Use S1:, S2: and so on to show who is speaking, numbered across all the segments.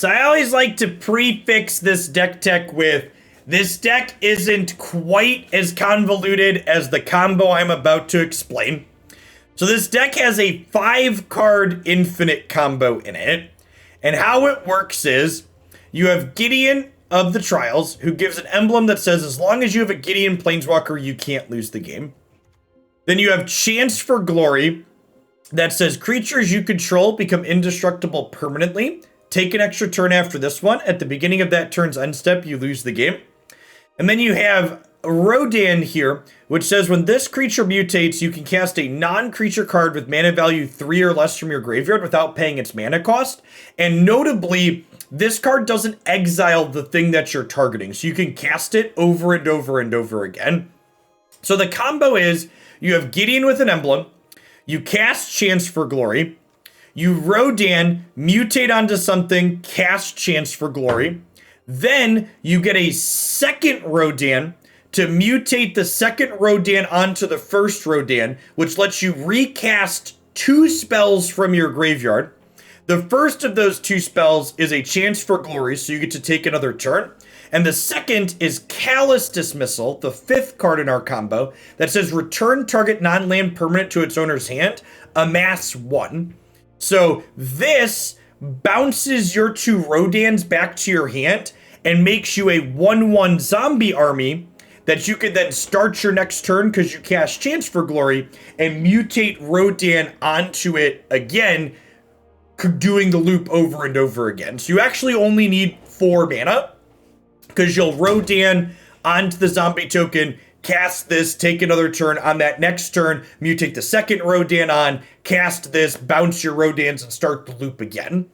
S1: So I always like to prefix this deck tech with, this deck isn't quite as convoluted as the combo I'm about to explain. So this deck has a 5-card infinite combo in it. And how it works is, you have Gideon of the Trials, who gives an emblem that says, as long as you have a Gideon Planeswalker, you can't lose the game. Then you have Chance for Glory, that says, creatures you control become indestructible permanently. Take an extra turn after this one. At the beginning of that turn's end step, you lose the game. And then you have Rodan here, which says when this creature mutates, you can cast a non-creature card with mana value 3 or less from your graveyard without paying its mana cost. And notably, this card doesn't exile the thing that you're targeting, so you can cast it over and over and over again. So the combo is, you have Gideon with an emblem, you cast Chance for Glory, you Rodan, mutate onto something, cast Chance for Glory, then you get a second Rodan to mutate the second Rodan onto the first Rodan, which lets you recast 2 spells from your graveyard. The first of those 2 spells is a Chance for Glory, so you get to take another turn. And the second is Callous Dismissal, the 5th card in our combo, that says return target non-land permanent to its owner's hand, amass 1. So this bounces your 2 Rodans back to your hand and makes you a 1/1 zombie army that you could then start your next turn because you cast Chance for Glory and mutate Rodan onto it again, doing the loop over and over again. So you actually only need 4 mana because you'll Rodan onto the zombie token, cast this, take another turn. On that next turn, mutate the second Rodan on, cast this, bounce your Rodans, and start the loop again.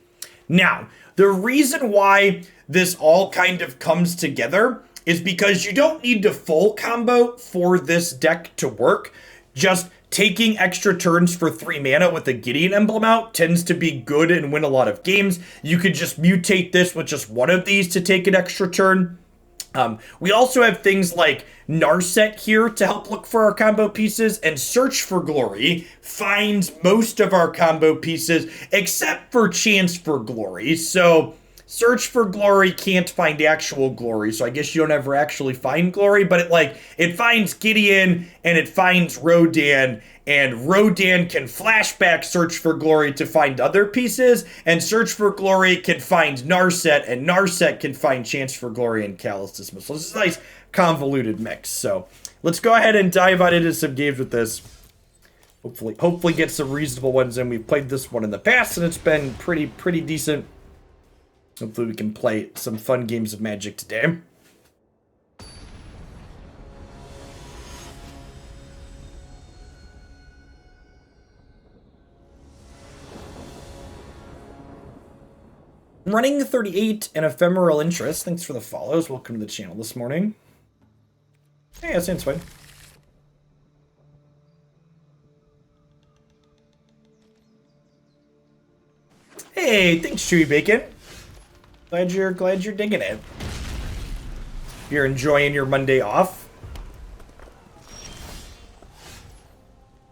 S1: Now, the reason why this all kind of comes together is because you don't need the full combo for this deck to work. Just taking extra turns for 3 mana with a Gideon emblem out tends to be good and win a lot of games. You could just mutate this with just one of these to take an extra turn. We also have things like Narset here to help look for our combo pieces, and Search for Glory finds most of our combo pieces except for Chance for Glory. So Search for Glory can't find actual glory, so I guess you don't ever actually find glory, but it finds Gideon and it finds Rodan, and Rodan can flashback Search for Glory to find other pieces, and Search for Glory can find Narset, and Narset can find Chance for Glory and Callous Dismissal. This is a nice convoluted mix. So let's go ahead and dive on into some games with this. Hopefully get some reasonable ones in. We've played this one in the past and it's been pretty decent. Hopefully we can play some fun games of Magic today. I'm running 38 and Ephemeral Interest. Thanks for the follows. Welcome to the channel this morning. Hey, that sounds fine. Hey, thanks, Chewy Bacon. Glad you're digging it. You're enjoying your Monday off.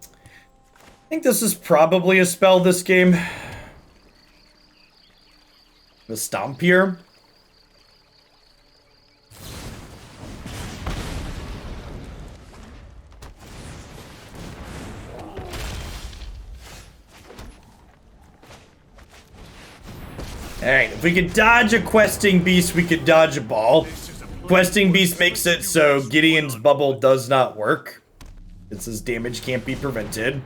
S1: I think this is probably a spell this game. The Stomp here. Alright, if we could dodge a Questing Beast, we could dodge a ball. Questing Beast makes it so Gideon's bubble does not work. It says damage can't be prevented.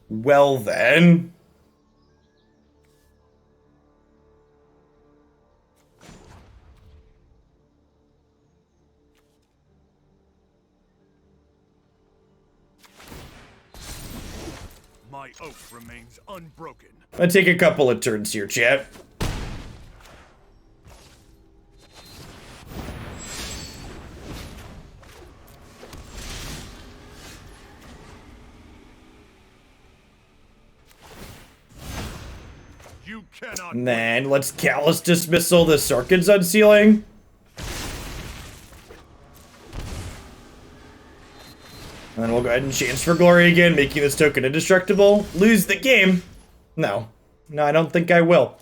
S1: Well then.
S2: My oath remains unbroken.
S1: I'll take a couple of turns here, chat.
S2: You cannot.
S1: And then let's Callous Dismissal the Sarkhan's Unsealing. And then we'll go ahead and Chance for Glory again, making this token indestructible. Lose the game. No. No, I don't think I will.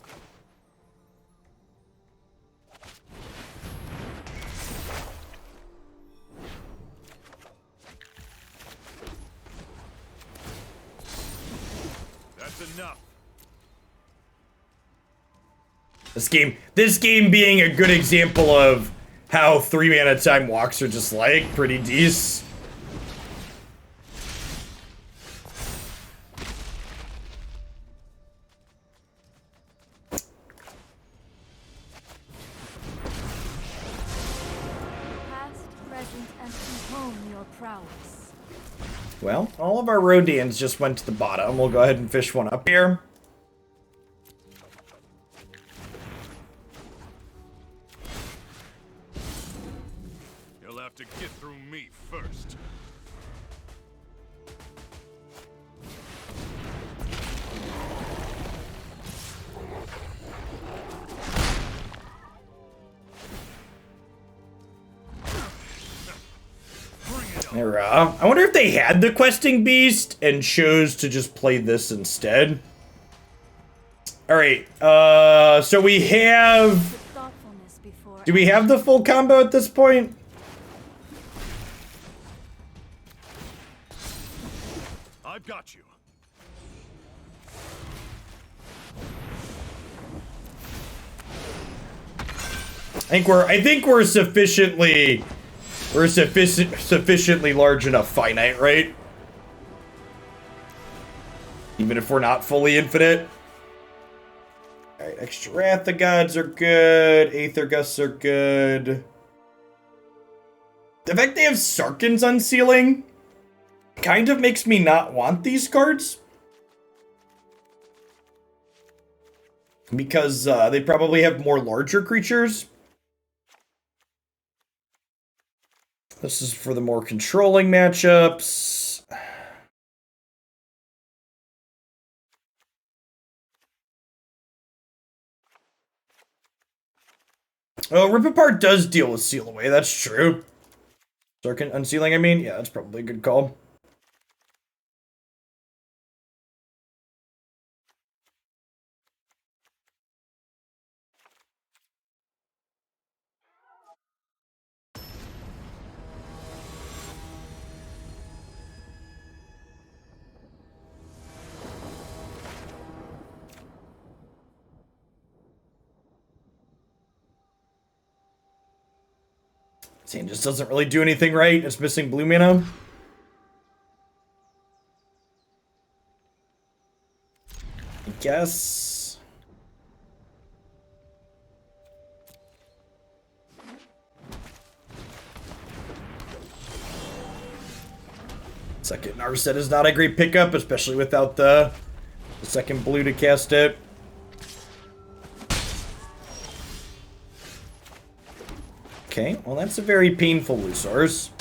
S2: That's enough.
S1: This game being a good example of how 3-mana time walks are just like pretty decent. Well, all of our Rodians just went to the bottom. We'll go ahead and fish one up here.
S2: You'll have to get through me first.
S1: There, I wonder if they had the questing beast and chose to just play this instead. All right, so we have. Do we have the full combo at this point?
S2: I've got you.
S1: I think we're sufficiently. We're sufficiently large enough finite, right? Even if we're not fully infinite. Alright, extra Wrath of Gods are good. Aether Gusts are good. The fact they have Sarkhan's Unsealing kind of makes me not want these cards. Because they probably have more larger creatures. This is for the more controlling matchups. Oh, Rip Apart does deal with Seal Away, that's true. Sarkhan Unsealing, I mean? Yeah, that's probably a good call. It just doesn't really do anything right. It's missing blue mana. I guess. Second Narset is not a great pickup, especially without the second blue to cast it. Okay, well that's a very painful resource.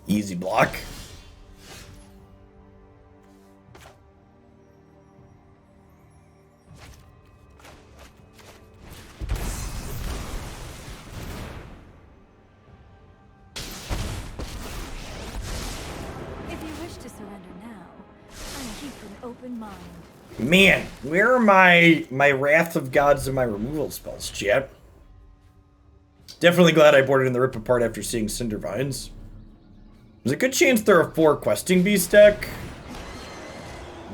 S1: Easy block. Man, where are my Wrath of Gods and my removal spells, chat? Definitely glad I boarded in the Rip Apart after seeing Cindervines. There's a good chance there are 4 Questing Beast deck.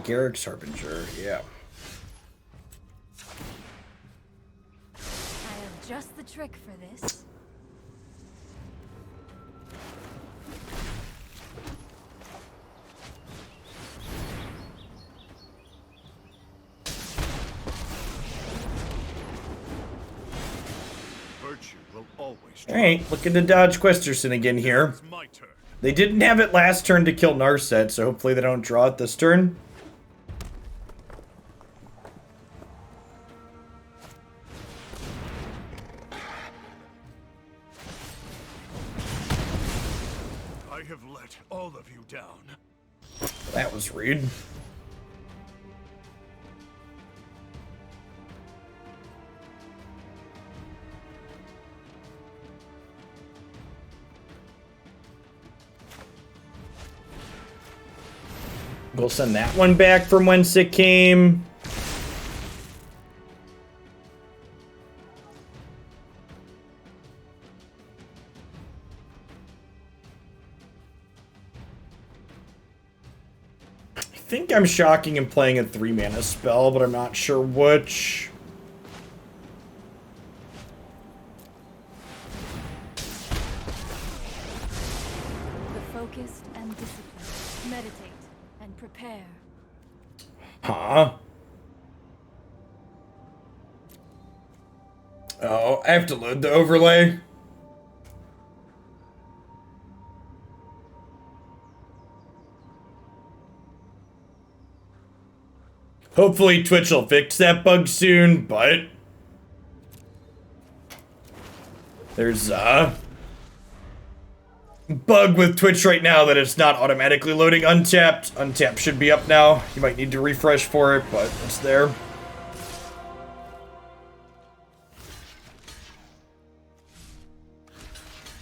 S1: Garrick's Harbinger, yeah.
S3: I have just the trick for this.
S1: Alright, looking to dodge Questerson again here. They didn't have it last turn to kill Narset, so hopefully they don't draw it this turn.
S2: I have let you down.
S1: That was rude. We'll send that one back from whence it came. I think I'm shocking and playing a 3-mana spell, but I'm not sure which.
S3: The focused and disciplined. Meditate and prepare.
S1: Huh? Oh, I have to load the overlay. Hopefully Twitch will fix that bug soon, but there's a bug with Twitch right now that it's not automatically loading Untapped. Untapped should be up now. You might need to refresh for it, but it's there.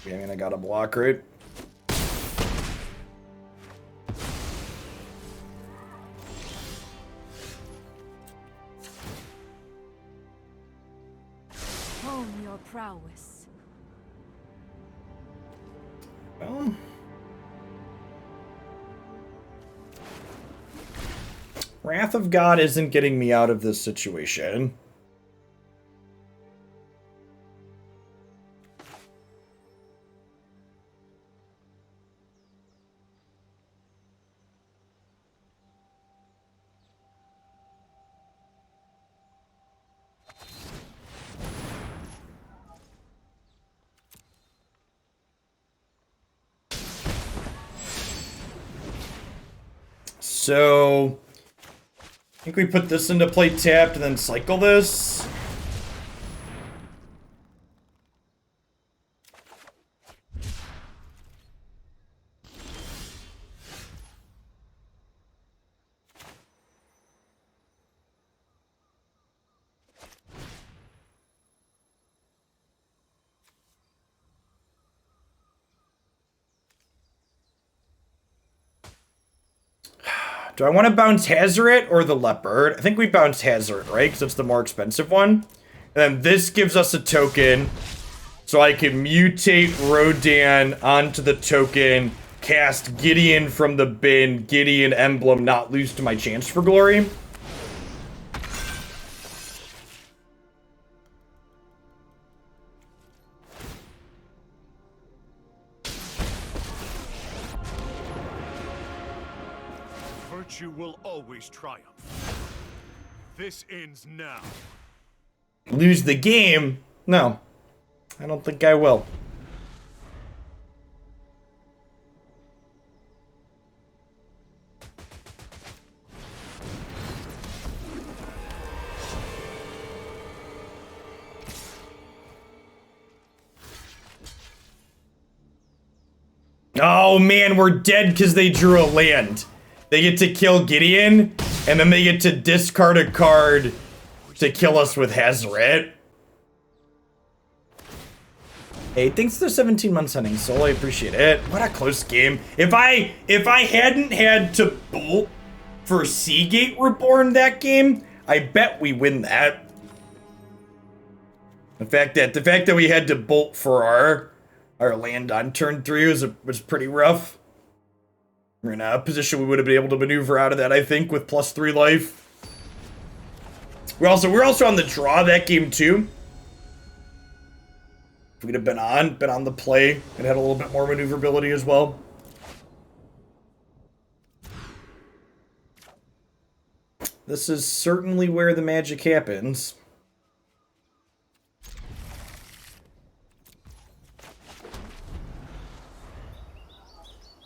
S1: Yeah, I mean, I got a block, right?
S3: Hone your prowess.
S1: Well, Wrath of God isn't getting me out of this situation. So, I think we put this into play tapped and then cycle this. Do I want to bounce Hazoret or the Leopard? I think we bounce Hazoret, right? Because it's the more expensive one. And then this gives us a token. So I can mutate Rodan onto the token, cast Gideon from the bin, Gideon emblem, not lose to my chance for glory.
S2: Virtue will always triumph. This ends now.
S1: Lose the game? No. I don't think I will. Oh man, we're dead because they drew a land. They get to kill Gideon, and then they get to discard a card to kill us with Hazoret. Hey, thanks for the 17 months hunting, Soul. I appreciate it. What a close game. If I hadn't had to bolt for Seagate Reborn that game, I bet we win that. The fact that we had to bolt for our land on turn 3 was pretty rough. We're in a position we would have been able to maneuver out of that, I think, with +3 life. We're also on the draw that game too. If we'd have been on the play, it had a little bit more maneuverability as well. This is certainly where the magic happens.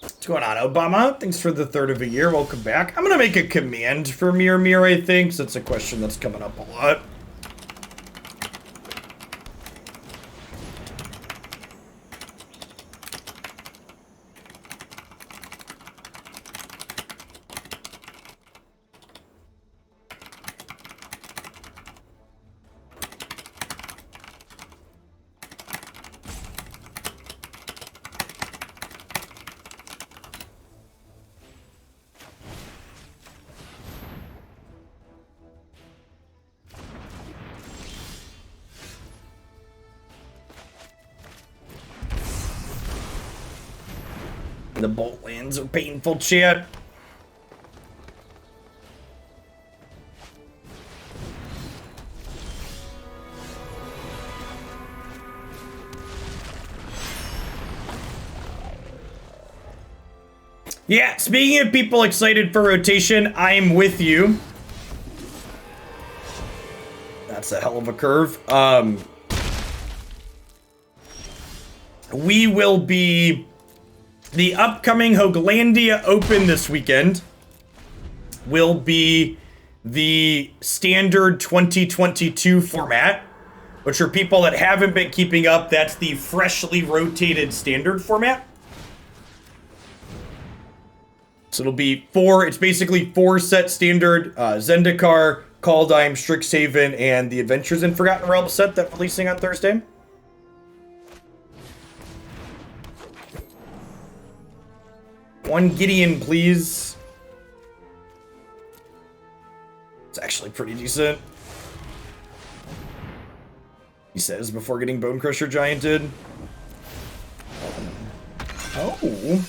S1: What's going on, Obama? Thanks for the 3rd of a year. Welcome back. I'm going to make a command for Mir, I think, so that's a question that's coming up a lot. The bolt lands are painful, chat. Yeah, speaking of people excited for rotation, I'm with you. That's a hell of a curve. We will be the upcoming Hoaglandia Open this weekend will be the standard 2022 format, which are people that haven't been keeping up. That's the freshly rotated standard format. So it'll be it's basically 4 set standard, Zendikar, Kaldheim, Strixhaven, and the Adventures in Forgotten Realms set that's releasing on Thursday. One Gideon, please. It's actually pretty decent. He says before getting Bone Crusher Gianted. Oh.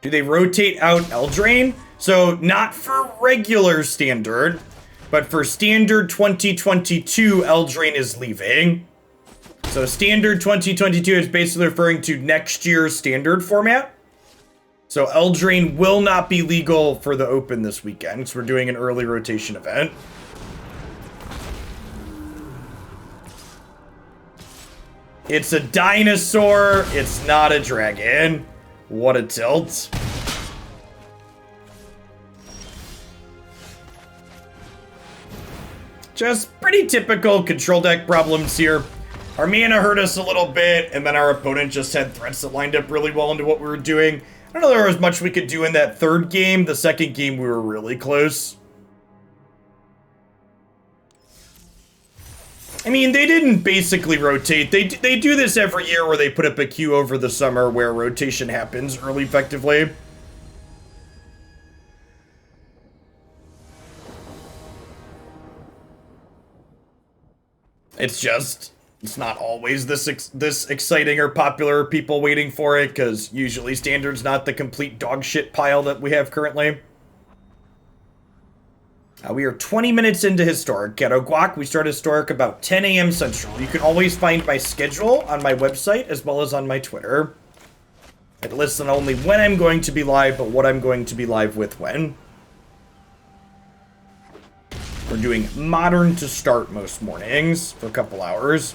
S1: Do they rotate out Eldraine? So not for regular standard, but for standard 2022, Eldraine is leaving. So standard 2022 is basically referring to next year's standard format. So Eldraine will not be legal for the Open this weekend, because we're doing an early rotation event. It's a dinosaur, it's not a dragon. What a tilt. Just pretty typical control deck problems here. Our mana hurt us a little bit, and then our opponent just had threats that lined up really well into what we were doing. I don't know if there was much we could do in that third game. The second game, we were really close. I mean, they didn't basically rotate. They do this every year where they put up a queue over the summer where rotation happens early effectively. It's not always this exciting or popular, people waiting for it, because usually Standard's not the complete dog shit pile that we have currently. We are 20 minutes into Historic. Ghetto Guac, we start Historic about 10 a.m. Central. You can always find my schedule on my website as well as on my Twitter. It lists not only when I'm going to be live, but what I'm going to be live with when. We're doing Modern to start most mornings for a couple hours.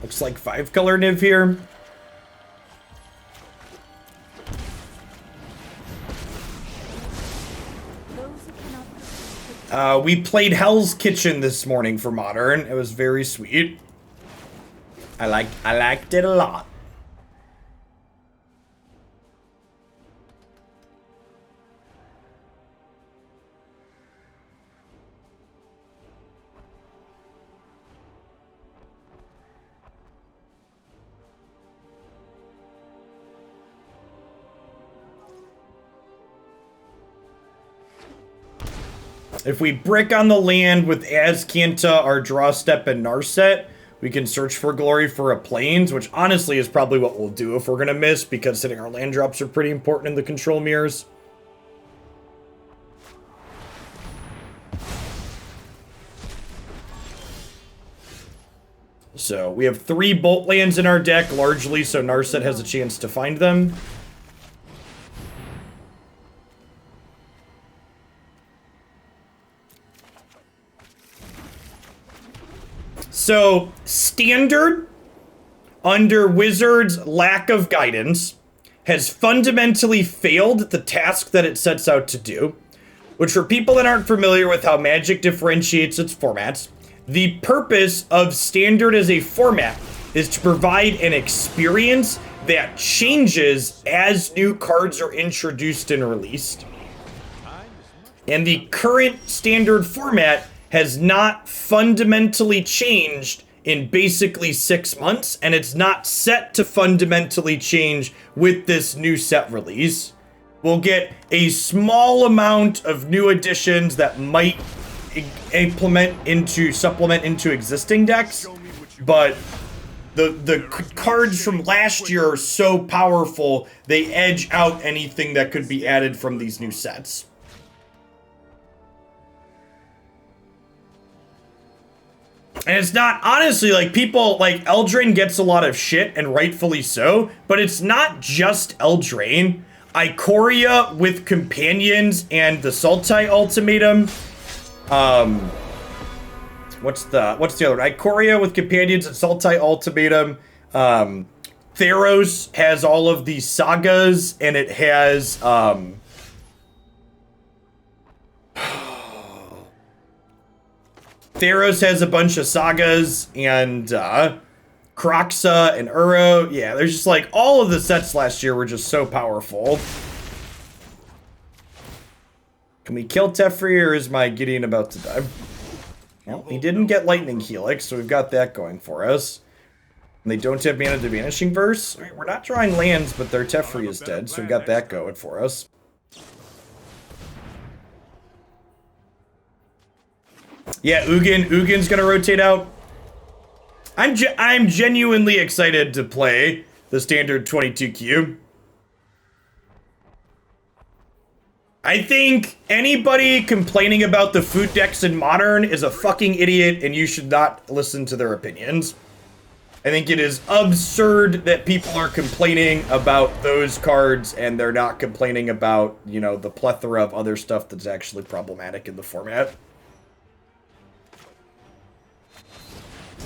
S1: Looks like 5-color Niv here. We played Hell's Kitchen this morning for Modern. It was very sweet. I liked it a lot. If we brick on the land with Azcanta, our draw step, and Narset, we can search for glory for a plains, which honestly is probably what we'll do if we're going to miss, because hitting our land drops are pretty important in the control mirrors. So we have 3 bolt lands in our deck, largely so Narset has a chance to find them. So, Standard, under Wizards' lack of guidance, has fundamentally failed the task that it sets out to do, which for people that aren't familiar with how Magic differentiates its formats, the purpose of Standard as a format is to provide an experience that changes as new cards are introduced and released. And the current Standard format has not fundamentally changed in basically 6 months, and it's not set to fundamentally change with this new set release. we'll get a small amount of new additions that might supplement into existing decks, but the cards from last year are so powerful, they edge out anything that could be added from these new sets. And it's not, honestly, like, people, like, Eldraine gets a lot of shit, and rightfully so, but it's not just Eldraine. Ikoria with Companions and the Sultai Ultimatum. What's the other one? Ikoria with Companions and Sultai Ultimatum. Theros has all of these sagas, and it has, Theros has a bunch of sagas, and Kroxa and Uro. Yeah, there's just like all of the sets last year were just so powerful. Can we kill Teferi, or is my Gideon about to die? Well, he didn't get Lightning Helix, so we've got that going for us. And they don't have mana to Vanishing Verse. I mean, we're not drawing lands, but their Teferi is dead, so we've got that going for us. Yeah, Ugin's gonna rotate out. I'm genuinely excited to play the standard 22Q. I think anybody complaining about the food decks in Modern is a fucking idiot, and you should not listen to their opinions. I think it is absurd that people are complaining about those cards, and they're not complaining about, you know, the plethora of other stuff that's actually problematic in the format.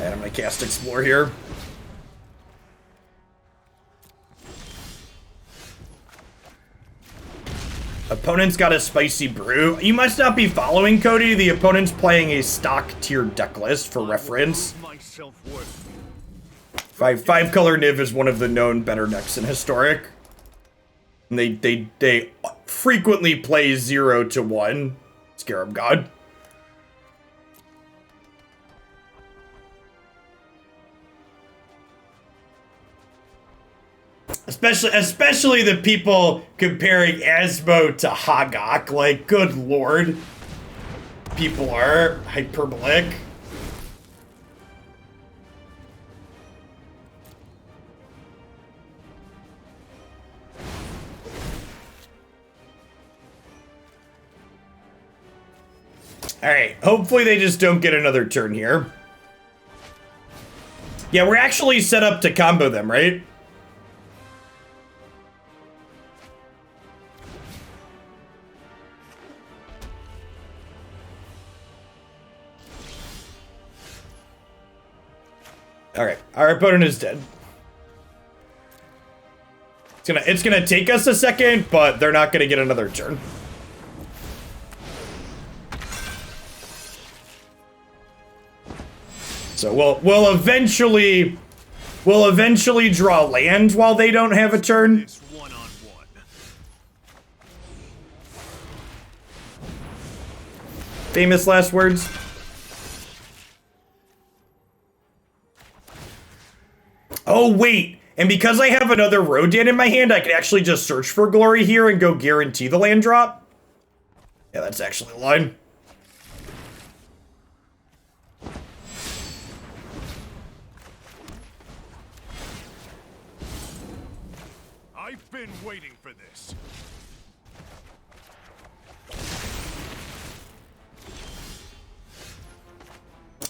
S1: And I'm gonna cast Explore here. Opponent's got a Spicy Brew. You must not be following, Cody. The opponent's playing a stock tier deck list for reference. Five color Niv is one of the known better decks in Historic. And they frequently play 0-1 Scarab God. Especially the people comparing Asmo to Hagak. Like, good lord. People are hyperbolic. Alright, hopefully they just don't get another turn here. Yeah, we're actually set up to combo them, right? Alright, our opponent is dead. It's gonna take us a second, but they're not gonna get another turn. So we'll eventually draw land while they don't have a turn. Famous last words. Oh, wait. And because I have another Rodan in my hand, I can actually just search for Glory here and go guarantee the land drop. Yeah, that's actually a line.
S2: I've been waiting for this.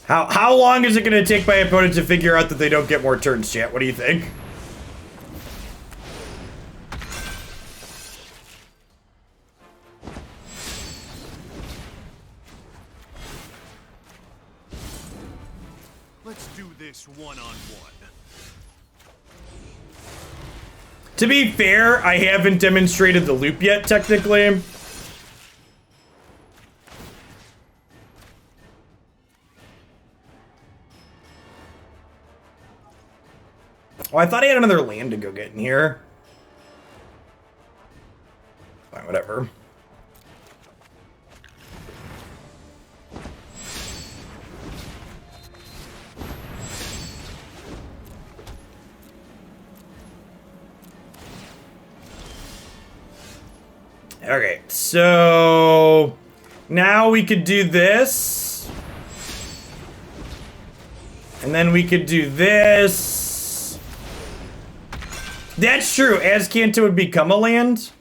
S1: How long is it going to take my opponent to figure out that they don't get more turns, chat? What do you think?
S2: Let's do this one-on-one.
S1: To be fair, I haven't demonstrated the loop yet, technically. Oh, I thought I had another land to go get in here. Fine, whatever. so now we could do this. And then we could do this. That's true. Azcanta would become a land.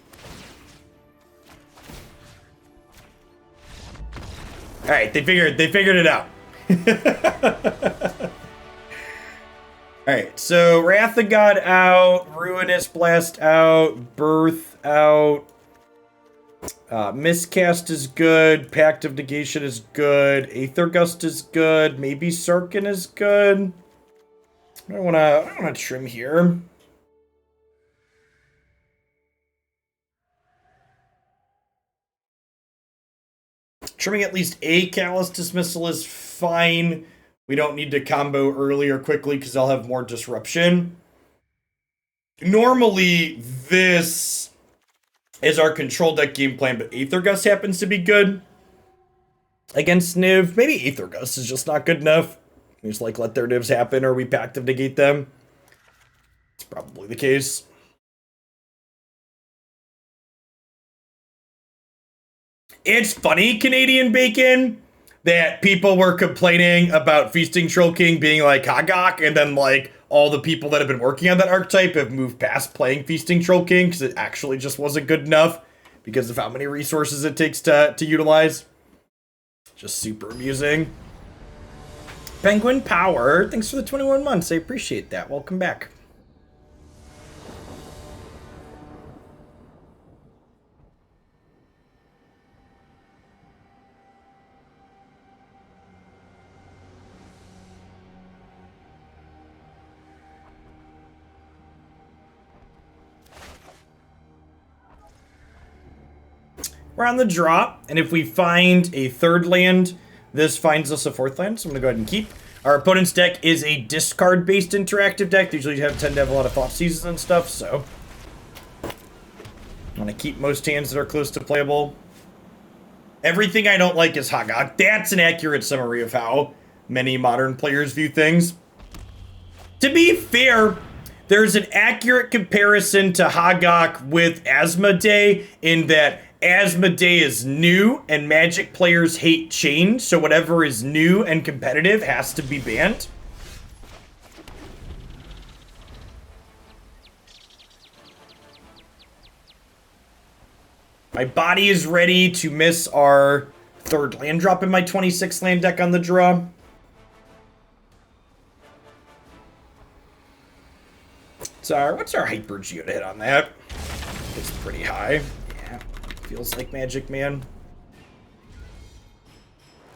S1: All right, they figured it out. All right, so Wrath of God out, Ruinous Blast out, Birth out. Miscast is good, Pact of Negation is good, Aether Gust is good, maybe Sarkhan is good. I don't wanna trim here. Trimming at least a Callous Dismissal is fine. We don't need to combo early or quickly because I'll have more disruption. Normally, this is our control deck game plan, but Aether Gust happens to be good against Niv. Maybe Aether Gust is just not good enough. We just like let their Nivs happen or we Pact of Negate them. It's probably the case. It's funny, Canadian Bacon, that people were complaining about Feasting Troll King being like Hagak, and then like all the people that have been working on that archetype have moved past playing Feasting Troll King because it actually just wasn't good enough because of how many resources it takes to utilize. Just super amusing. Penguin Power, thanks for the 21 months. I appreciate that. Welcome back. We're on the draw, and if we find a third land, this finds us a fourth land, so I'm going to go ahead and keep. Our opponent's deck is a discard-based interactive deck. They usually tend to have a lot of thought seasons and stuff, so I want to keep most hands that are close to playable. Everything I don't like is Hagak. That's an accurate summary of how many modern players view things. To be fair, there's an accurate comparison to Hagak with Asmodee in that Asmodee is new and Magic players hate change, so whatever is new and competitive has to be banned. My body is ready to miss our third land drop in my 26 land deck on the draw. What's our Hyper Geo to hit on that? It's pretty high. Yeah, feels like Magic, man.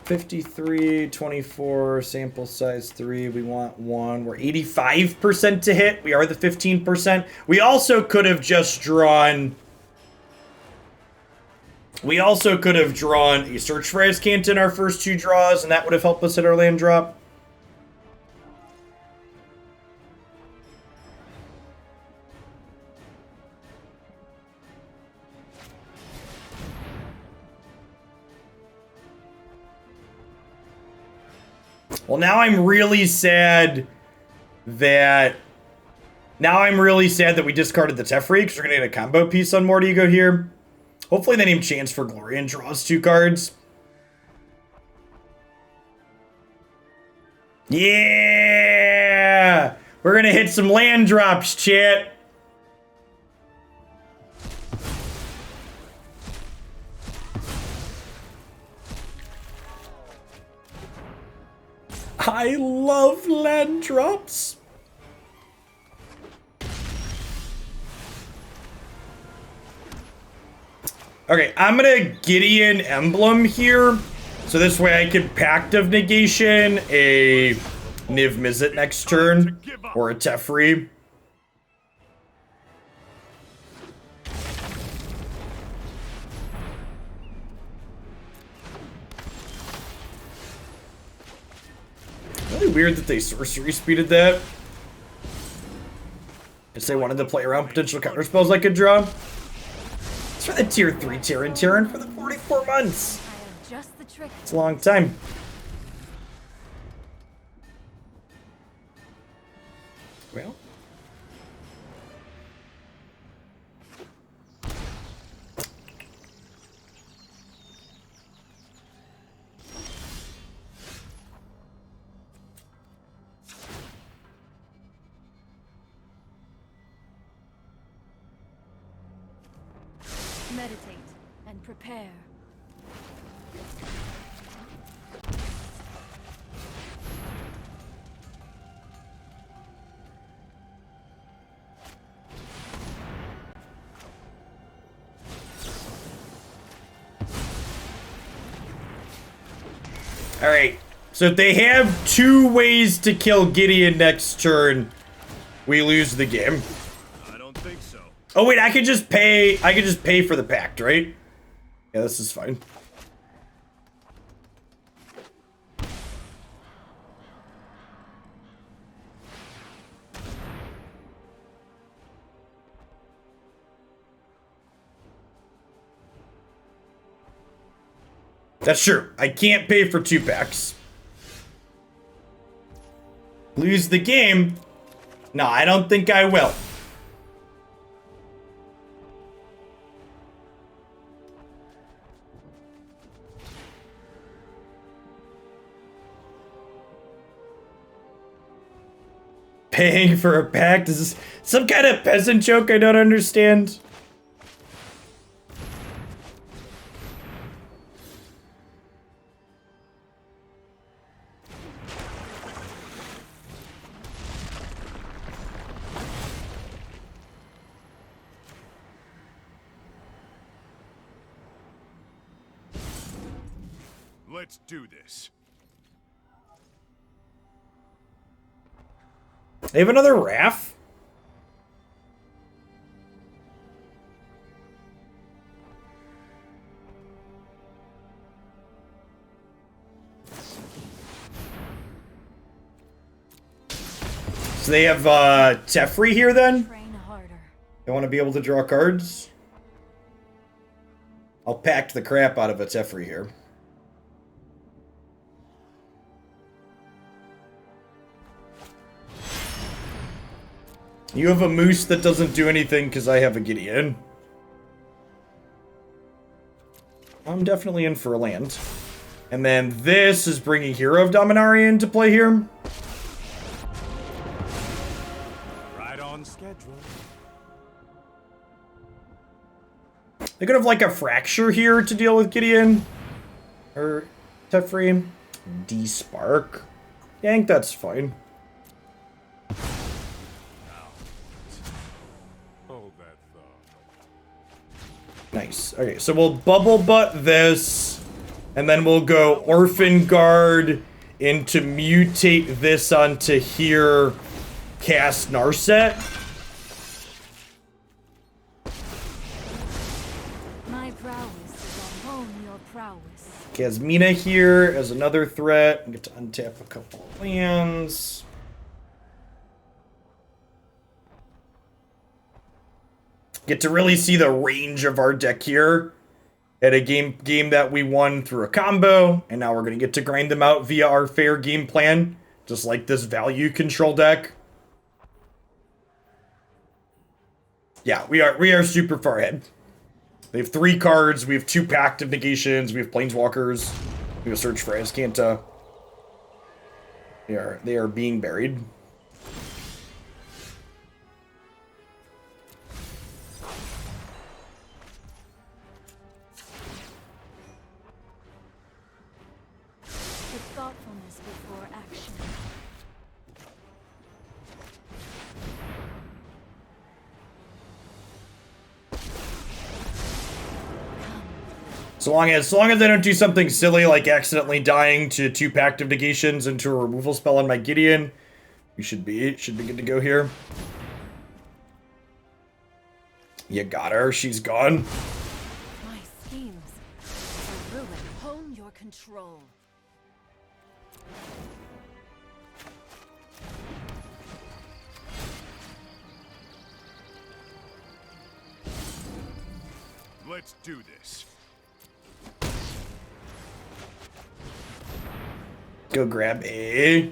S1: 53, 24, sample size 3. We want 1. We're 85% to hit. We are the 15%. We also could have just drawn... We also could have drawn a Search for Azcanta in our first two draws, and that would have helped us hit our land drop. Well, now I'm really sad that... we discarded the Teferi, because we're going to get a combo piece on Mortigo here. Hopefully the name Chance for Glory and draws 2 cards. Yeah! We're going to hit some land drops, chat. I love land drops. Okay, I'm gonna Gideon Emblem here. So this way I can Pact of Negation a Niv Mizzet next turn. Or a Teferi. Really weird that they sorcery speeded that. Because they wanted to play around potential counterspells I could draw. It's for the tier 3 Terran for the 44 months. It's a long time. Well.
S3: Meditate and prepare.
S1: Alright, so if they have 2 ways to kill Gideon next turn, we lose the game.
S2: I don't think so.
S1: Oh wait, I could just pay for the pact, right? Yeah, this is fine. That's true. I can't pay for 2 packs. Lose the game? No, I don't think I will. Paying for a pact? Is this some kind of peasant joke I don't understand?
S2: Let's do this.
S1: They have another RAF? So they have Teferi here then?
S3: Train harder.
S1: They want to be able to draw cards? I'll pact the crap out of a Teferi here. You have a moose that doesn't do anything because I have a Gideon. I'm definitely in for a land. And then this is bringing Hero of Dominaria into play here.
S2: Right on schedule.
S1: They could have like a Fracture here to deal with Gideon. Or Teferi. D-Spark. Yeah, I think that's fine. Nice. Okay, so we'll Bubble Butt this, and then we'll go Orphanguard into Mutate this onto here, cast Narset.
S3: My prowess is on home your prowess.
S1: Kasmina here as another threat. I get to untap a couple of lands. Get to really see the range of our deck here at a game that we won through a combo, and now we're going to get to grind them out via our fair game plan, just like this value control deck. Yeah, we are super far ahead. They have 3 cards, we have 2 Pact of Negations, we have Planeswalkers, we have Search for Azcanta. They are being buried.
S3: Thoughtfulness before action.
S1: So long as they don't do something silly like accidentally dying to 2 Pact of Negations into a removal spell on my Gideon, we should be good to go here. You got her. She's gone.
S3: My schemes are ruin. Hone your control.
S2: Let's do this.
S1: Go grab a...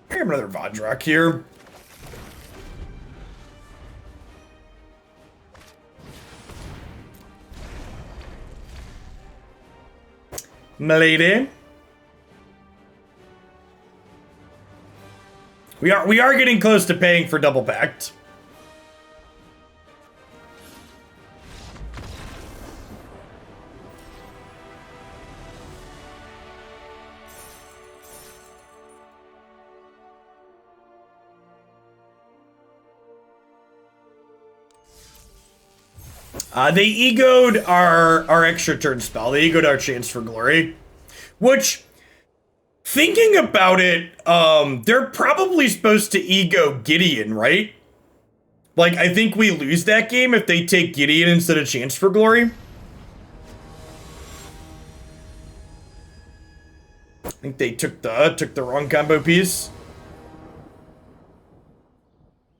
S1: Grab another Vadrok here. Milady. We are getting close to paying for double pact. They egoed our extra turn spell. They egoed our Chance for Glory. Which, thinking about it, they're probably supposed to ego Gideon, right? Like, I think we lose that game if they take Gideon instead of Chance for Glory. I think they took the wrong combo piece.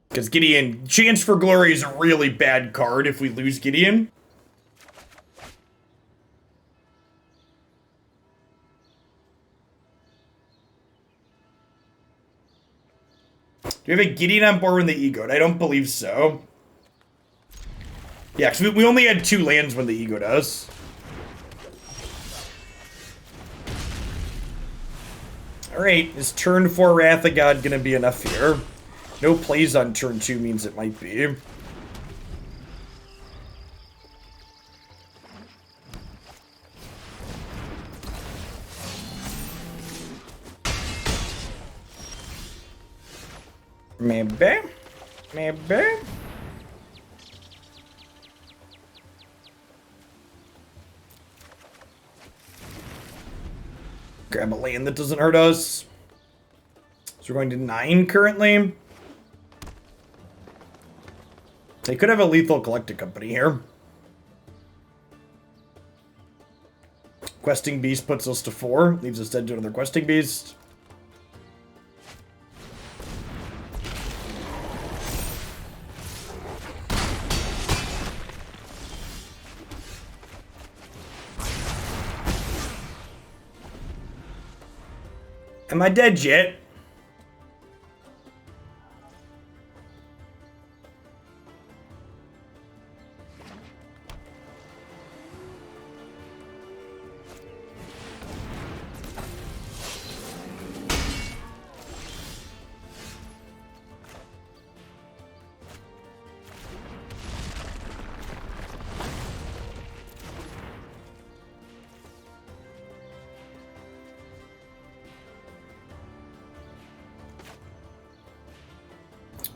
S1: Because Gideon, Chance for Glory is a really bad card if we lose Gideon. Do we have a Gideon on board when they egoed? I don't believe so. Yeah, because we only had 2 lands when they egoed us. Alright, is turn 4 Wrath of God gonna be enough here? No plays on turn 2 means it might be. Maybe. Maybe. Grab a land that doesn't hurt us. So we're going to 9 currently. They could have a lethal collected company here. Questing Beast puts us to 4. Leaves us dead to another Questing Beast. Am I dead yet?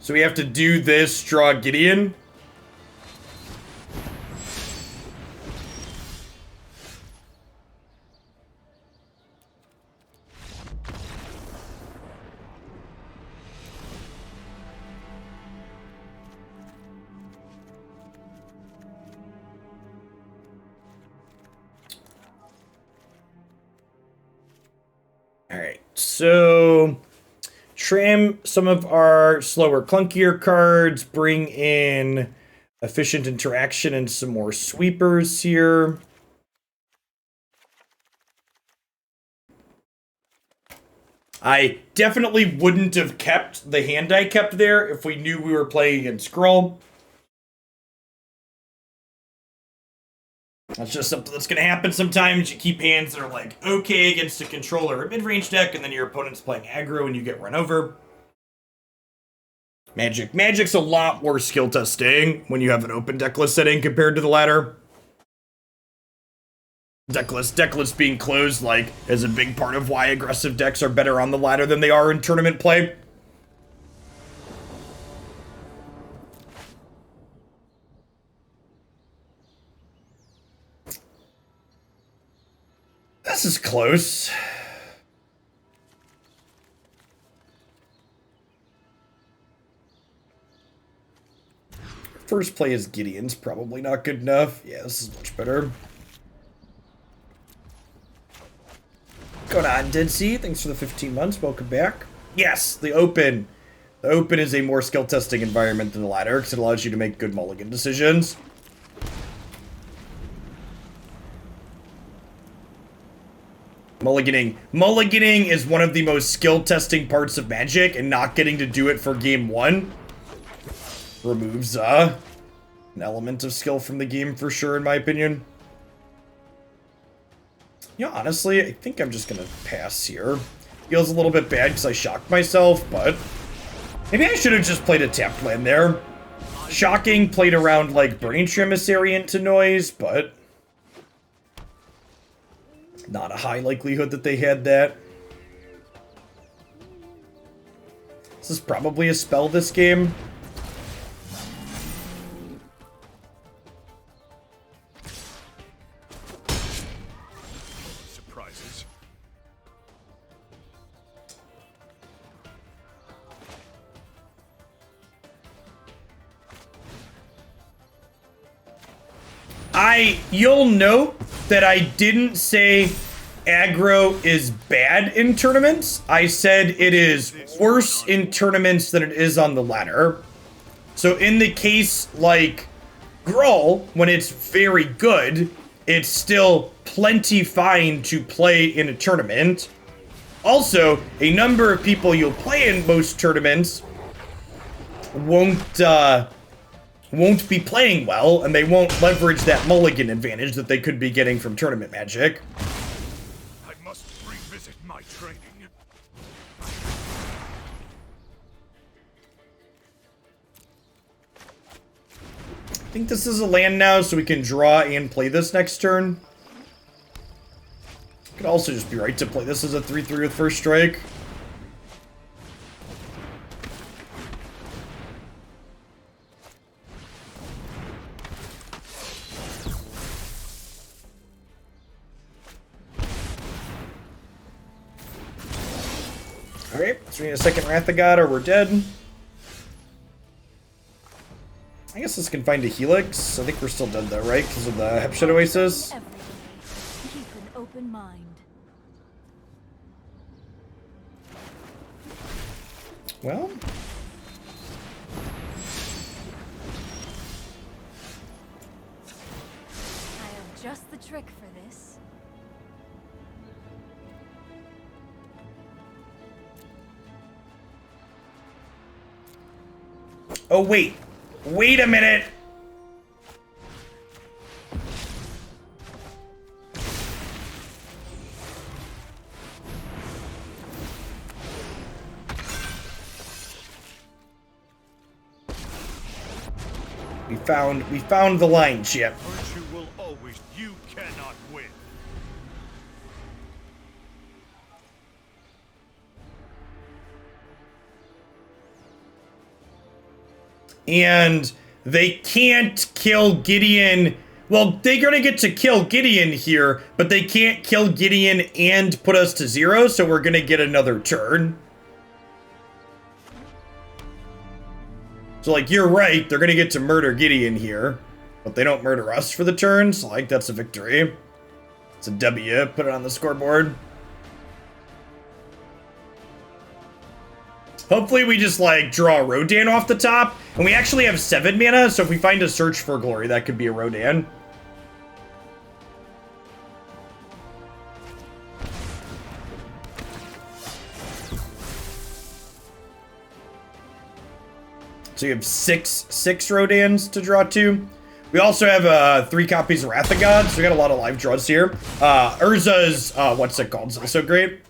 S1: So we have to do this, draw Gideon. All right, so trim some of our slower, clunkier cards, bring in efficient interaction and some more sweepers here. I definitely wouldn't have kept the hand I kept there if we knew we were playing against Skrull. That's just something that's going to happen sometimes. You keep hands that are like, okay, against a controller or mid-range deck, and then your opponent's playing aggro and you get run over. Magic's a lot more skill testing when you have an open decklist setting compared to the ladder. Decklist being closed, like, is a big part of why aggressive decks are better on the ladder than they are in tournament play. This is close. First play is Gideon's probably not good enough. Yeah, this is much better. Going on, Densey. Thanks for the 15 months. Welcome back. Yes, the Open. The Open is a more skill testing environment than the ladder because it allows you to make good mulligan decisions. Mulliganing is one of the most skill testing parts of Magic, and not getting to do it for game 1 removes an element of skill from the game for sure, in my opinion. You know, honestly, I think I'm just gonna pass here. Feels a little bit bad because I shocked myself, but maybe I should have just played a tapped land there. Shocking played around like Burning Emissary into noise, but not a high likelihood that they had that. This is probably a spell this game. You'll note that I didn't say aggro is bad in tournaments. I said it is worse in tournaments than it is on the ladder. So in the case like Gruul, when it's very good, it's still plenty fine to play in a tournament. Also, a number of people you'll play in most tournaments won't be playing well, and they won't leverage that mulligan advantage that they could be getting from tournament magic.
S2: I must revisit my training.
S1: I think this is a land now, so we can draw and play this next turn. Could also just be right to play this as a 3/3 with first strike. Alright, so we need a second Wrath of God or we're dead. I guess this can find a Helix. I think we're still dead though, right? Because of the Hepshed Oasis.
S3: Every day, keep an open mind.
S1: Well.
S3: I have just the trick for this.
S1: Oh, wait. Wait a minute. We found the line, Chip.
S2: Virtue will always. You cannot win.
S1: And they can't kill Gideon. Well, they're gonna get to kill Gideon here, but they can't kill Gideon and put us to 0, so we're gonna get another turn. So, like, you're right, they're gonna get to murder Gideon here, but they don't murder us for the turn, so, like, that's a victory. It's a W, put it on the scoreboard. Hopefully we just, like, draw a Rodan off the top, and we actually have 7 mana, so if we find a Search for Glory, that could be a Rodan. So you have six Rodans to draw 2. We also have 3 copies of Wrath of God, so we got a lot of live draws here. Urza's, what's it called? Is also great.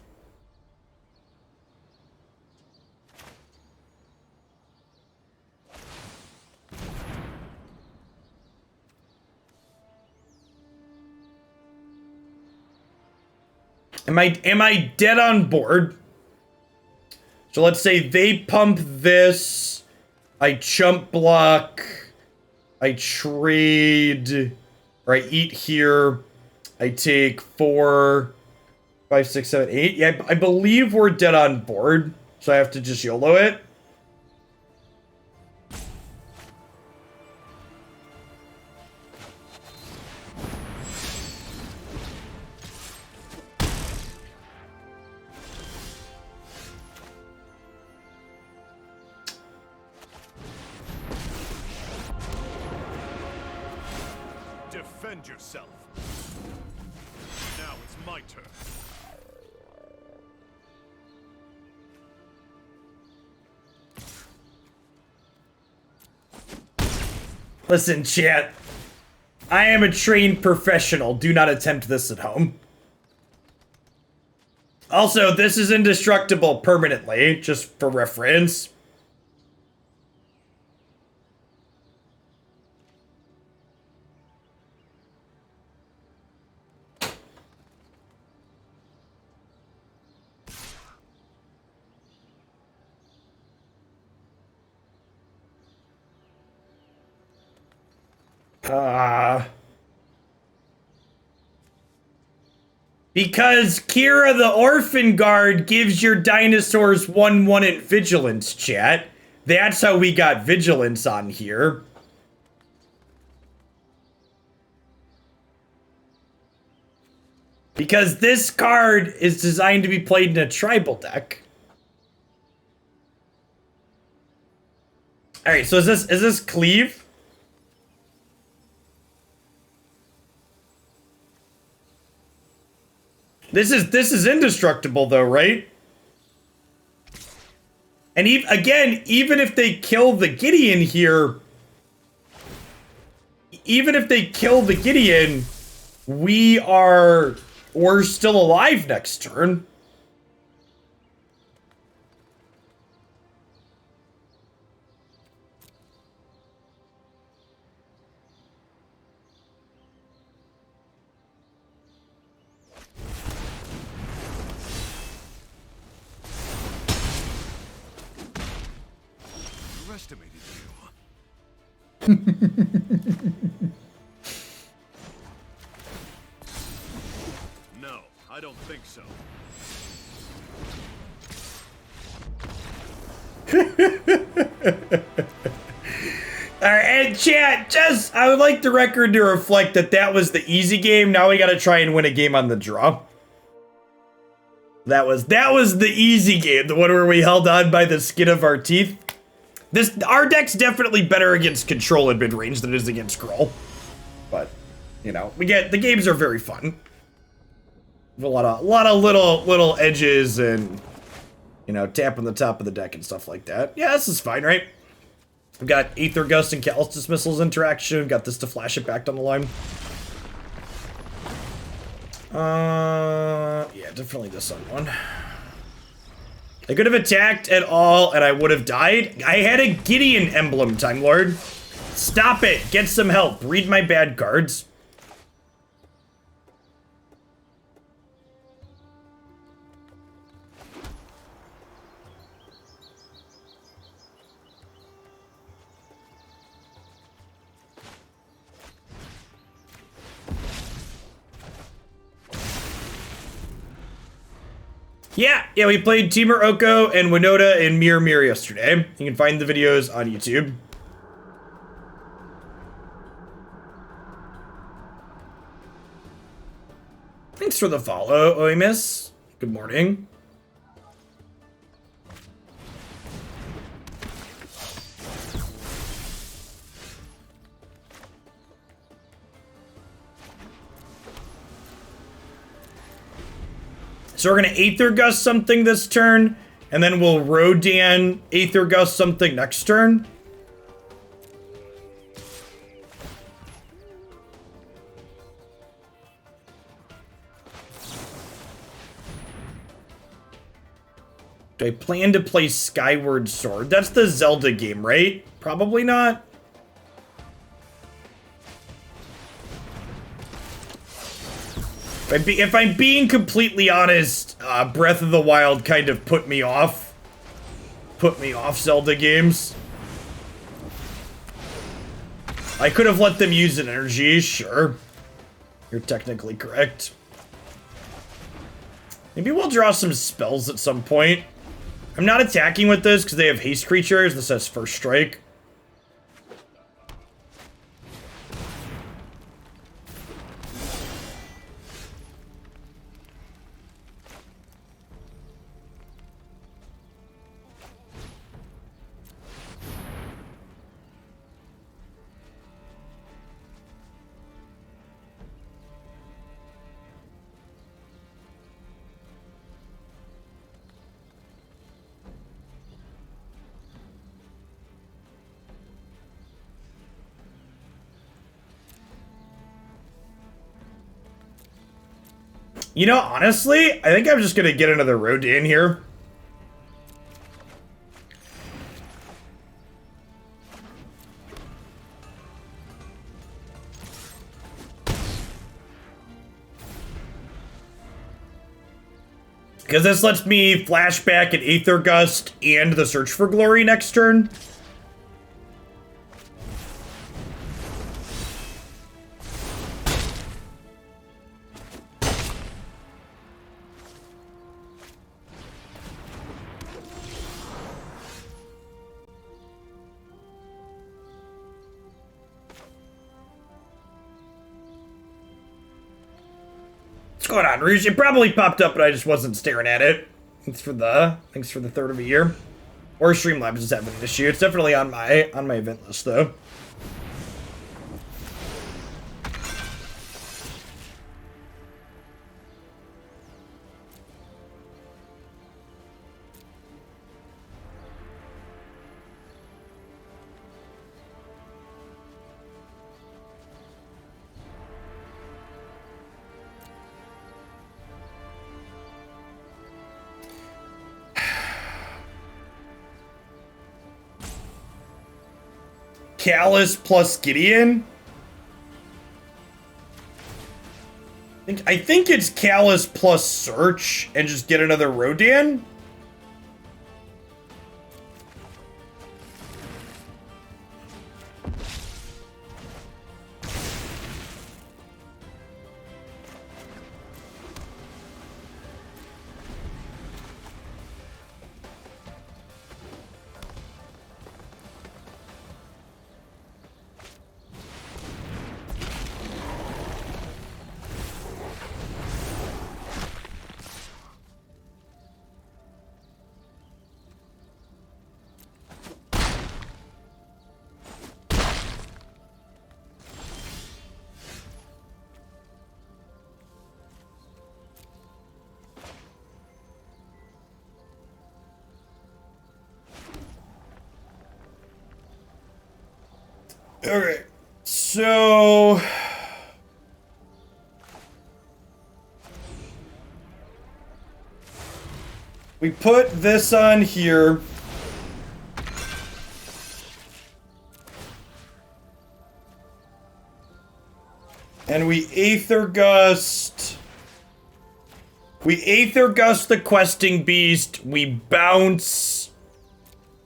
S1: Am I dead on board? So let's say they pump this. I chump block. I trade. Or I eat here. I take 4, 5, 6, 7, 8. Yeah, I believe we're dead on board. So I have to just YOLO it.
S2: Defend yourself. Now it's my turn.
S1: Listen, chat. I am a trained professional. Do not attempt this at home. Also, this is indestructible permanently, just for reference. Because Kaheera the Orphanguard gives your dinosaurs 1/1 in Vigilance, chat. That's how we got Vigilance on here. Because this card is designed to be played in a tribal deck. Alright, so is this cleave? This is indestructible though, right? And again, even if they kill the Gideon here, we're still alive next turn.
S2: Underestimated you. No, I don't think so.
S1: Alright, and chat, I would like the record to reflect that was the easy game. Now we gotta try and win a game on the draw. That was the easy game, the one where we held on by the skin of our teeth. Our deck's definitely better against control in mid-range than it is against scroll. But, you know, the games are very fun. A lot of little edges and, you know, tapping the top of the deck and stuff like that. Yeah, this is fine, right? We've got Aether Gust and Callous Dismissal's interaction. We've got this to flash it back down the line. Yeah, definitely this on one. I could have attacked at all and I would have died. I had a Gideon emblem, Time Lord. Stop it. Get some help. Read my bad cards. Yeah, we played Teamer Oko and Winota and Mir yesterday. You can find the videos on YouTube. Thanks for the follow, Oimis. Good morning. So we're going to Aether Gust something this turn, and then we'll Rodan Aether Gust something next turn. Do I plan to play Skyward Sword? That's the Zelda game, right? Probably not. If I'm being completely honest, Breath of the Wild kind of put me off Zelda games. I could have let them use an energy, sure. You're technically correct. Maybe we'll draw some spells at some point. I'm not attacking with this because they have haste creatures. This has first strike. You know, honestly, I think I'm just gonna get another Rodan here. Because this lets me flashback an Aether Gust and the Search for Glory next turn. What's going on, Rouge? It probably popped up, but I just wasn't staring at it. Thanks for the third of a year. Or Streamlabs is having an issue. It's definitely on my event list though. Callous plus Gideon? I think it's Callous plus Search and just get another Rodan? Okay, so we put this on here. And we Aether Gust. We Aether Gust the Questing Beast. We bounce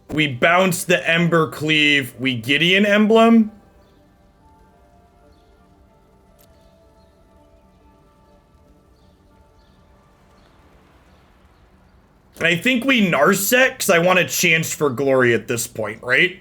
S1: the Ember Cleave. We Gideon Emblem. And I think we Narset, because I want a chance for glory at this point, right?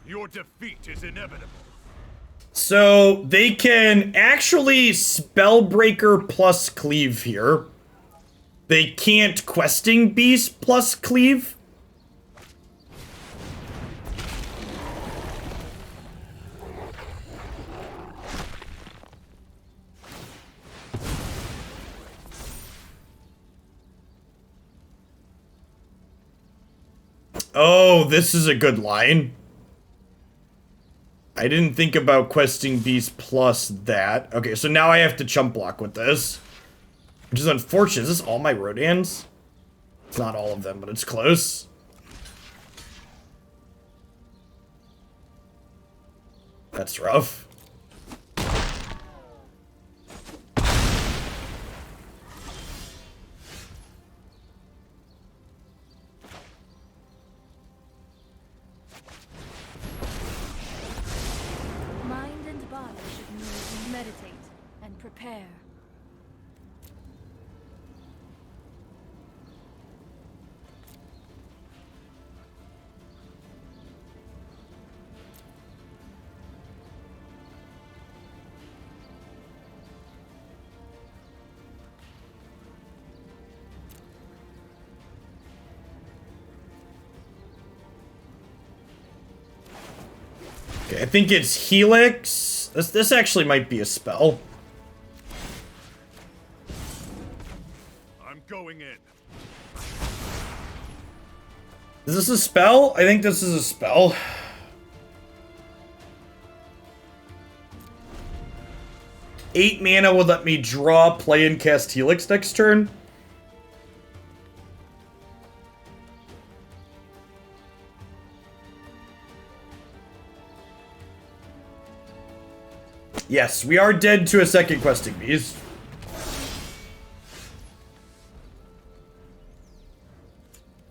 S2: Your defeat is inevitable.
S1: So they can actually Spellbreaker plus Cleave here. They can't Questing Beast plus Cleave. Oh, this is a good line. I didn't think about Questing Beast plus that. Okay, so now I have to chump block with this. Which is unfortunate. Is this all my Rodans? It's not all of them, but it's close. That's rough.
S3: Prepare.
S1: Okay, I think it's Helix. This actually might be a spell.
S2: Going in.
S1: Is this a spell? I think this is a spell. Eight mana would let me draw, play, and cast Helix next turn. Yes, we are dead to a second Questing Beast.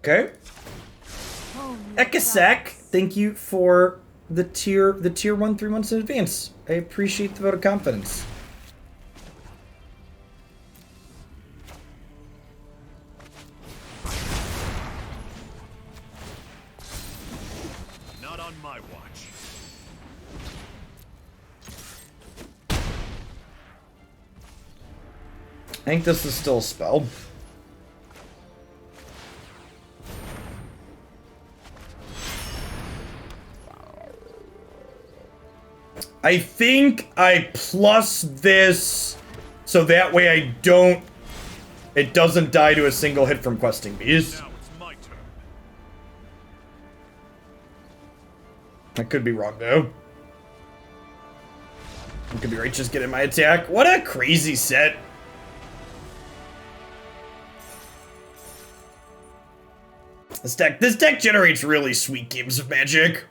S1: Okay. Ekasek, thank you for the tier 1 3 months in advance. I appreciate the vote of confidence.
S2: Not on my watch.
S1: I think this is still a spell. I think I plus this so that way it doesn't die to a single hit from questing bees.
S2: Now it's my turn.
S1: I could be wrong though. I could be right, just getting my attack. What a crazy set. This deck generates really sweet games of Magic.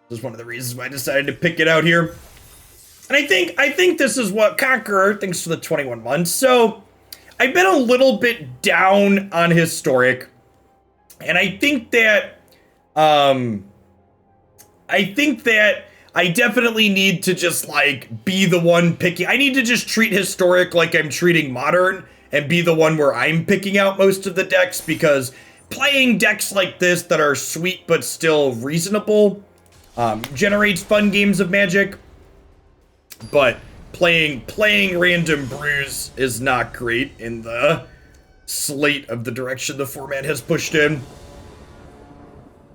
S1: This is one of the reasons why I decided to pick it out here. And I think this is what Conqueror thinks for the 21 months. So I've been a little bit down on Historic. And I think that I definitely need to just like be the one picking. I need to just treat Historic like I'm treating Modern and be the one where I'm picking out most of the decks, because playing decks like this that are sweet but still reasonable generates fun games of Magic, but playing random brews is not great in the slate of the direction the format has pushed in.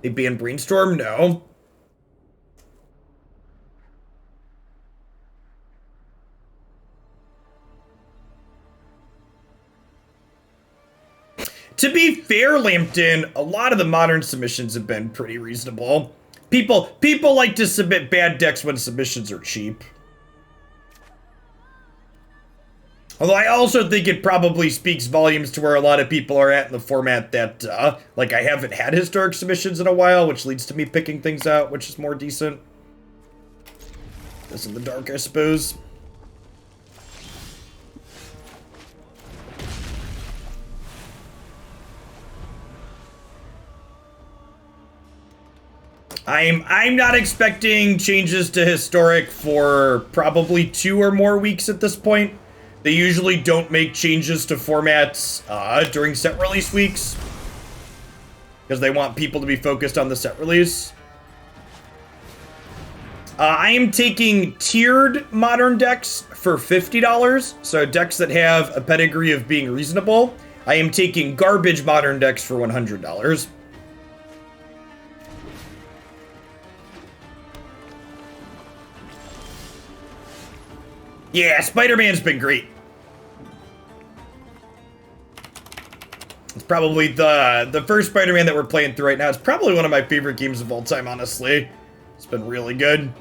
S1: They banned Brainstorm? No. To be fair, Lambton, a lot of the modern submissions have been pretty reasonable. People like to submit bad decks when submissions are cheap. Although I also think it probably speaks volumes to where a lot of people are at in the format that, like, I haven't had Historic submissions in a while, which leads to me picking things out, which is more decent. This in the dark, I suppose. I'm not expecting changes to Historic for probably 2 or more weeks at this point. They usually don't make changes to formats during set release weeks, because they want people to be focused on the set release. I am taking tiered modern decks for $50, so decks that have a pedigree of being reasonable. I am taking garbage modern decks for $100. Yeah, Spider-Man's been great. It's probably the first Spider-Man that we're playing through right now. It's probably one of my favorite games of all time, honestly. It's been really good.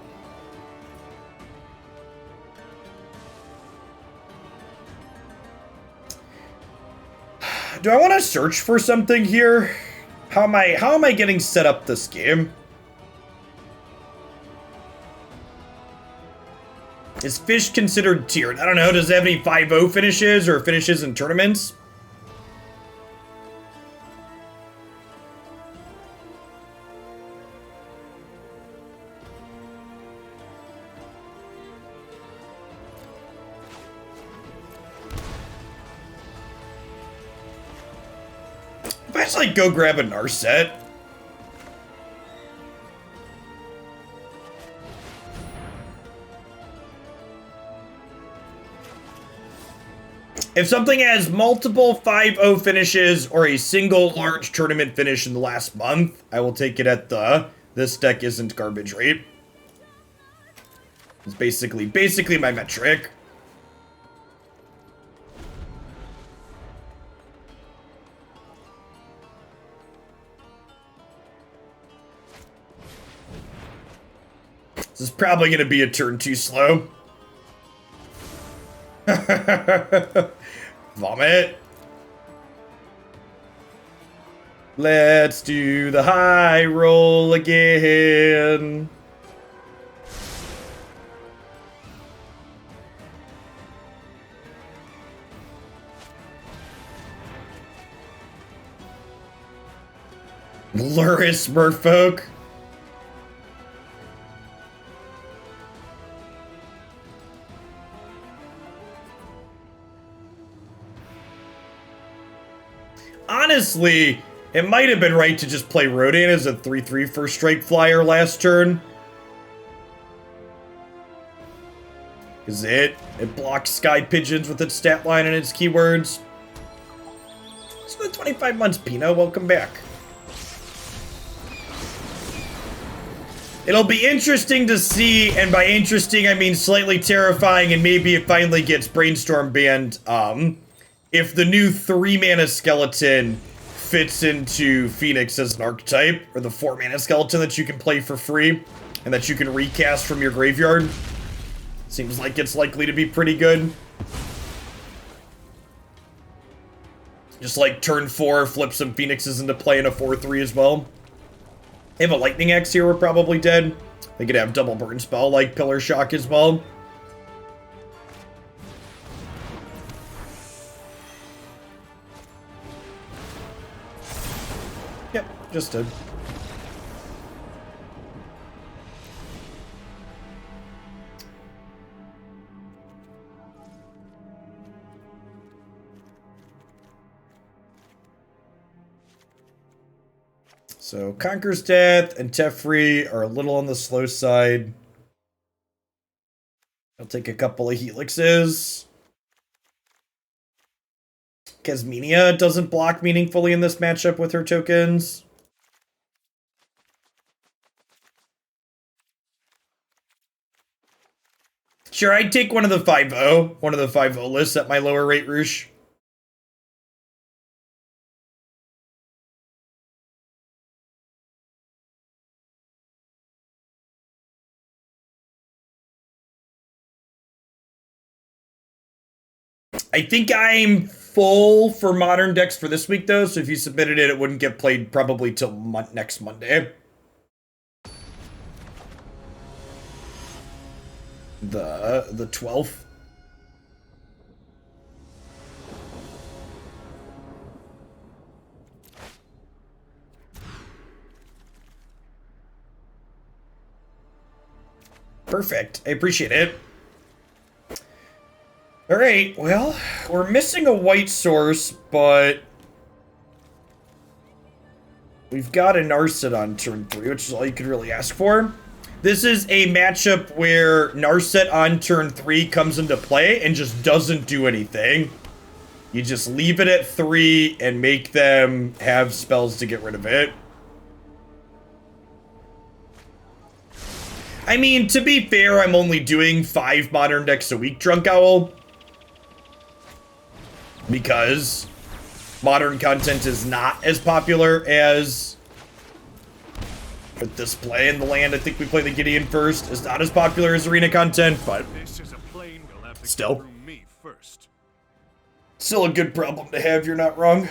S1: Do I want to search for something here? How am I getting set up this game? Is Fish considered tiered? I don't know. Does it have any 5-0 finishes or finishes in tournaments? If I just like go grab a Narset. If something has multiple 5-0 finishes or a single large tournament finish in the last month, I will take it at the this deck isn't garbage rate. It's basically my metric. This is probably going to be a turn too slow. Vomit. Let's do the high roll again. Luris Merfolk. Honestly, it might have been right to just play Rodan as a 3/3 first strike flyer last turn. Is it blocks Sky Pigeons with its stat line and its keywords. It's been 25 months, Pino. Welcome back. It'll be interesting to see, and by interesting I mean slightly terrifying, and maybe it finally gets Brainstorm banned, if the new 3-mana skeleton fits into Phoenix as an archetype, or the 4-mana skeleton that you can play for free, and that you can recast from your graveyard. Seems like it's likely to be pretty good. Just like turn 4, flip some Phoenixes into play in a 4/3 as well. They have a Lightning Axe here, we're probably dead. They could have double burn spell like Pillar Shock as well. Yep, just dead. So Conquer's Death and Teferi are a little on the slow side. I'll take a couple of Helixes. Kasmina doesn't block meaningfully in this matchup with her tokens. Sure, I'd take one of the 5-0. One of the 5-0 lists at my lower rate, Roosh. I think I'm full for modern decks for this week, though, so if you submitted it, it wouldn't get played probably till next Monday. The 12th. Perfect. I appreciate it. Alright, well, we're missing a white source, but we've got a Narset on turn 3, which is all you could really ask for. This is a matchup where Narset on turn 3 comes into play and just doesn't do anything. You just leave it at 3 and make them have spells to get rid of it. I mean, to be fair, I'm only doing 5 modern decks a week, Drunk Owl. Because modern content is not as popular as this play in the land. I think we play the Gideon first. It's not as popular as arena content, but still. Still a good problem to have, you're not wrong.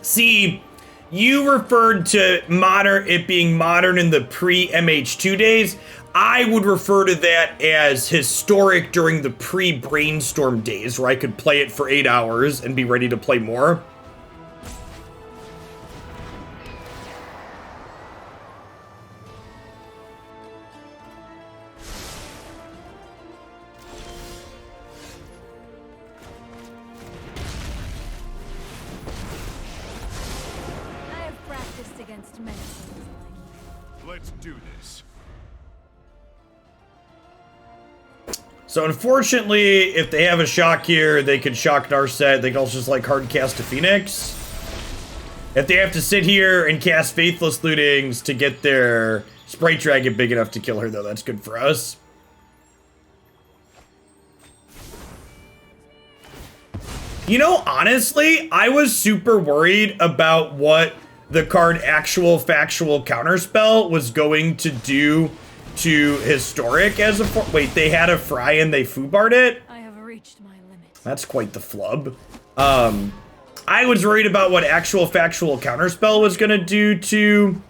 S1: See, you referred to it being modern in the pre-MH2 days. I would refer to that as historic during the pre-Brainstorm days, where I could play it for 8 hours and be ready to play more. So unfortunately, if they have a shock here, they can shock Narset. They can also just like hard cast a Phoenix. If they have to sit here and cast Faithless Lootings to get their Sprite Dragon big enough to kill her, though, that's good for us. You know, honestly, I was super worried about what the card Actual Factual Counterspell was going to do to Historic as a... Wait, they had a Fry and they foobarred it?
S3: I have reached my limit.
S1: That's quite the flub. I was worried about what Actual Factual Counterspell was going to do to...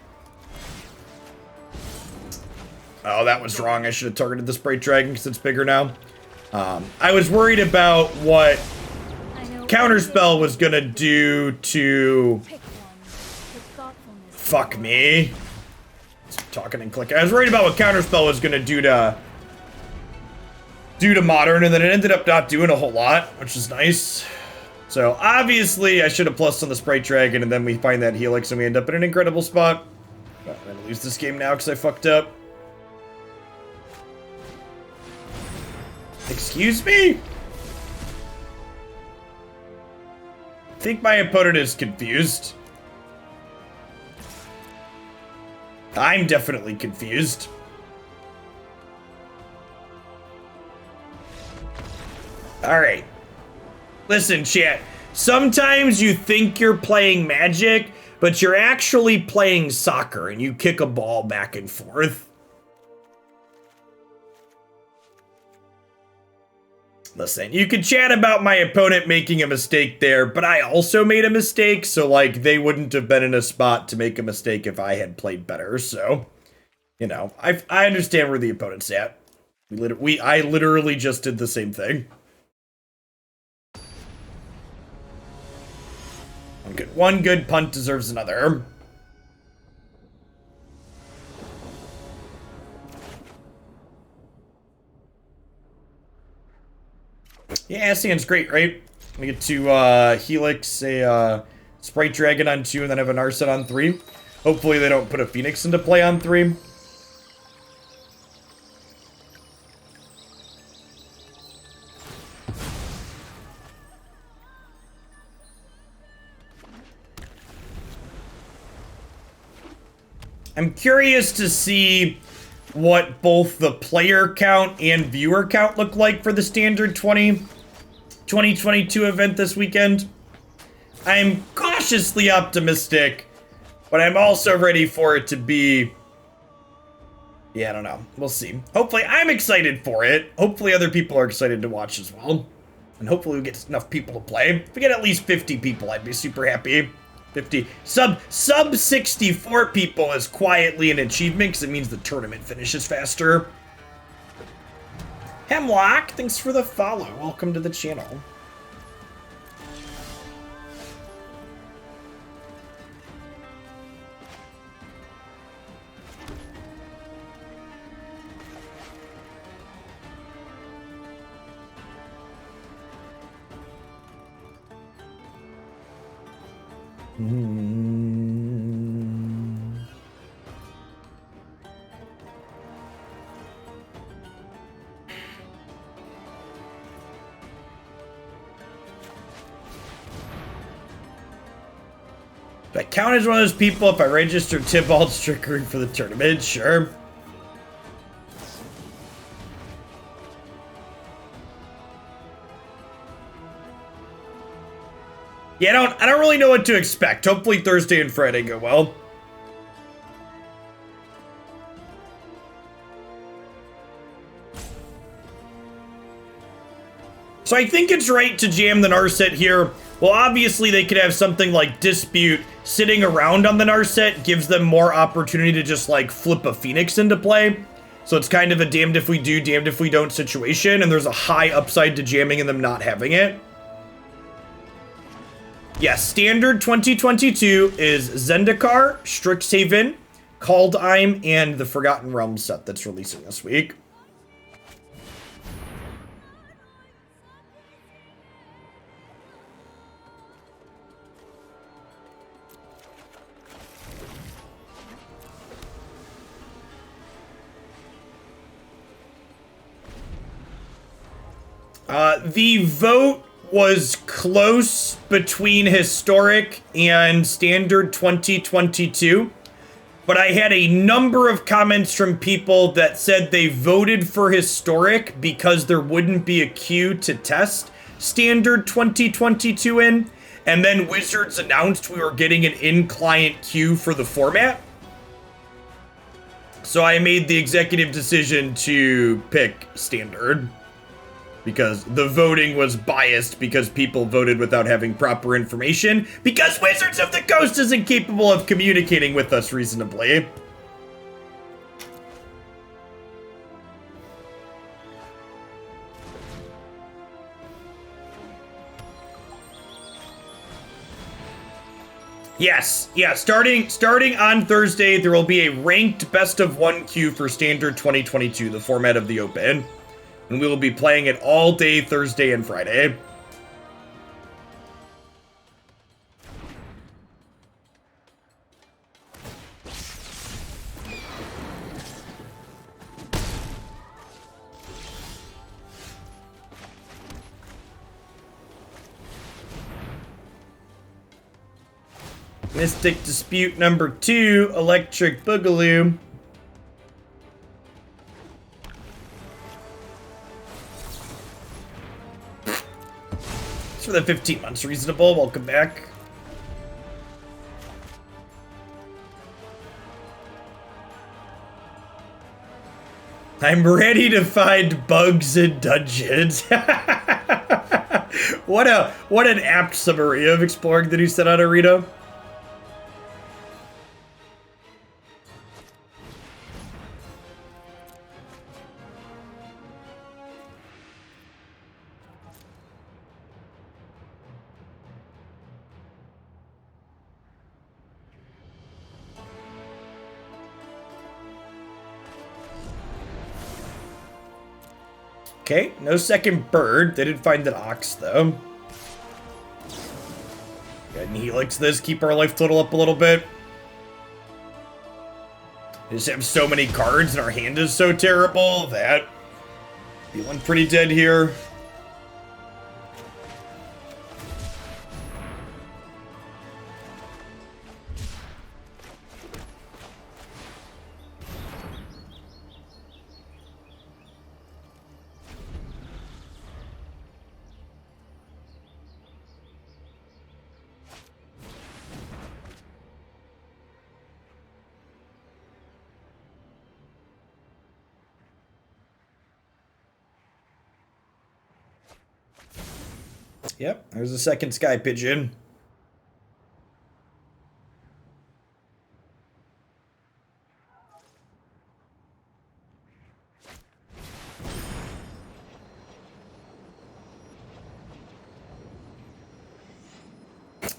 S1: Oh, that was wrong. I should have targeted the Sprite Dragon because it's bigger now. I was worried about what Counterspell was going to do to... Fuck me. Talking and clicking. I was worried about what Counterspell was going to do to Modern, and then it ended up not doing a whole lot, which is nice. So, obviously, I should have plussed on the Sprite Dragon, and then we find that Helix, and we end up in an incredible spot. I'm going to lose this game now because I fucked up. Excuse me? I think my opponent is confused. I'm definitely confused. Alright. Listen, chat. Sometimes you think you're playing Magic, but you're actually playing soccer and you kick a ball back and forth. Listen, you could chat about my opponent making a mistake there, but I also made a mistake, so, like, they wouldn't have been in a spot to make a mistake if I had played better, so, you know, I understand where the opponent's at. I literally just did the same thing. One good punt deserves another. Yeah, Ascian's great, right? We get to Helix a Sprite Dragon on 2 and then have a Narset on 3. Hopefully they don't put a Phoenix into play on 3. I'm curious to see what both the player count and viewer count look like for the standard 2022 event this weekend. I'm cautiously optimistic, but I'm also ready for it to be... Yeah, I don't know. We'll see. Hopefully, I'm excited for it. Hopefully, other people are excited to watch as well. And hopefully, we get enough people to play. If we get at least 50 people, I'd be super happy. 50. Sub 64 people is quietly an achievement because it means the tournament finishes faster. Hemlock, thanks for the follow. Welcome to the channel. Do I count as one of those people if I register Tybalt's trickery for the tournament? Sure. Yeah, I don't really know what to expect. Hopefully Thursday and Friday go well. So I think it's right to jam the Narset here. Well, obviously they could have something like Dispute sitting around on the Narset, gives them more opportunity to just like flip a Phoenix into play. So it's kind of a damned if we do, damned if we don't situation, and there's a high upside to jamming and them not having it. Yes, standard 2022 is Zendikar, Strixhaven, Kaldheim, and the Forgotten Realms set that's releasing this week. The vote was close between Historic and Standard 2022, but I had a number of comments from people that said they voted for Historic because there wouldn't be a queue to test, Standard 2022 in, and then Wizards announced we were getting an in-client queue for the format. So I made the executive decision to pick Standard, because the voting was biased because people voted without having proper information, because Wizards of the Coast isn't capable of communicating with us reasonably. Yes, yeah, starting on Thursday, there will be a ranked best of one queue for Standard 2022, the format of the Open. And we will be playing it all day Thursday and Friday. Mystic Dispute number 2, Electric Boogaloo. It's for the 15 months reasonable. Welcome back. I'm ready to find bugs in dungeons. What an apt summary of exploring the new set on Arena. Okay, no second bird. They did find an ox, though. Go ahead and helix this, keep our life total up a little bit. We just have so many cards and our hand is so terrible that feeling pretty dead here. Yep, there's a second sky pigeon.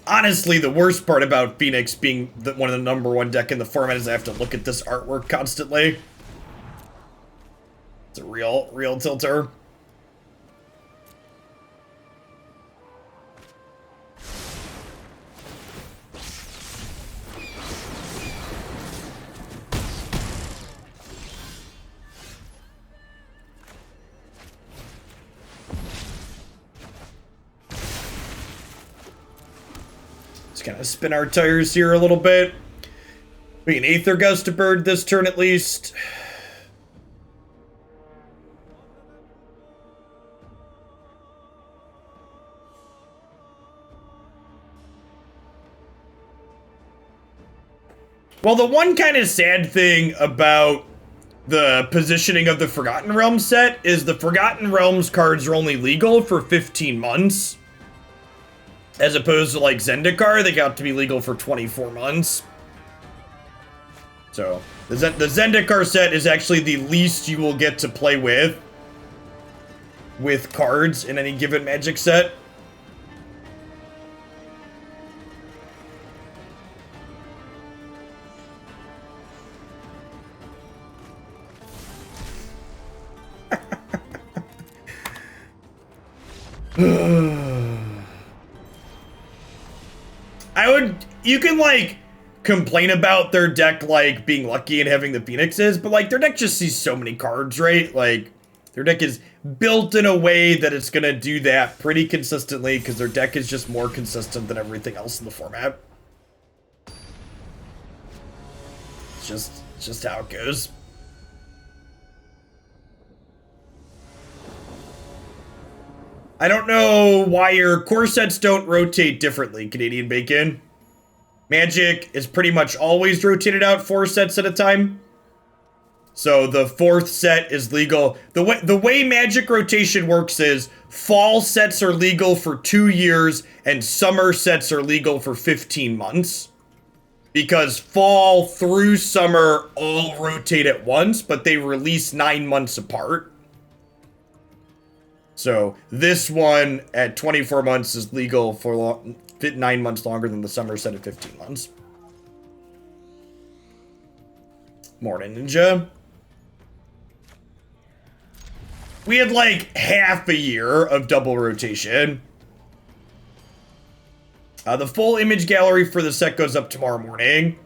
S1: Honestly, the worst part about Phoenix being one of the #1 deck in the format is I have to look at this artwork constantly. It's a real tilter. Kind of spin our tires here a little bit. We can Aether Gust a bird this turn at least. Well, the one kind of sad thing about the positioning of the Forgotten Realms set is the Forgotten Realms cards are only legal for 15 months. As opposed to, like, Zendikar, they got to be legal for 24 months. So, the Zendikar set is actually the least you will get to play with cards in any given Magic set. You can, like, complain about their deck, like, being lucky and having the Phoenixes, but, like, their deck just sees so many cards, right? Like, their deck is built in a way that it's gonna do that pretty consistently, because their deck is just more consistent than everything else in the format. It's just how it goes. I don't know why your core sets don't rotate differently, Canadian Bacon. Magic is pretty much always rotated out 4 sets at a time. So the 4th set is legal. The way Magic rotation works is fall sets are legal for 2 years and summer sets are legal for 15 months. Because fall through summer all rotate at once, but they release 9 months apart. So this one at 24 months is legal for 9 months longer than the summer set at 15 months. Morning, Ninja. We had like half a year of double rotation. The full image gallery for the set goes up tomorrow morning.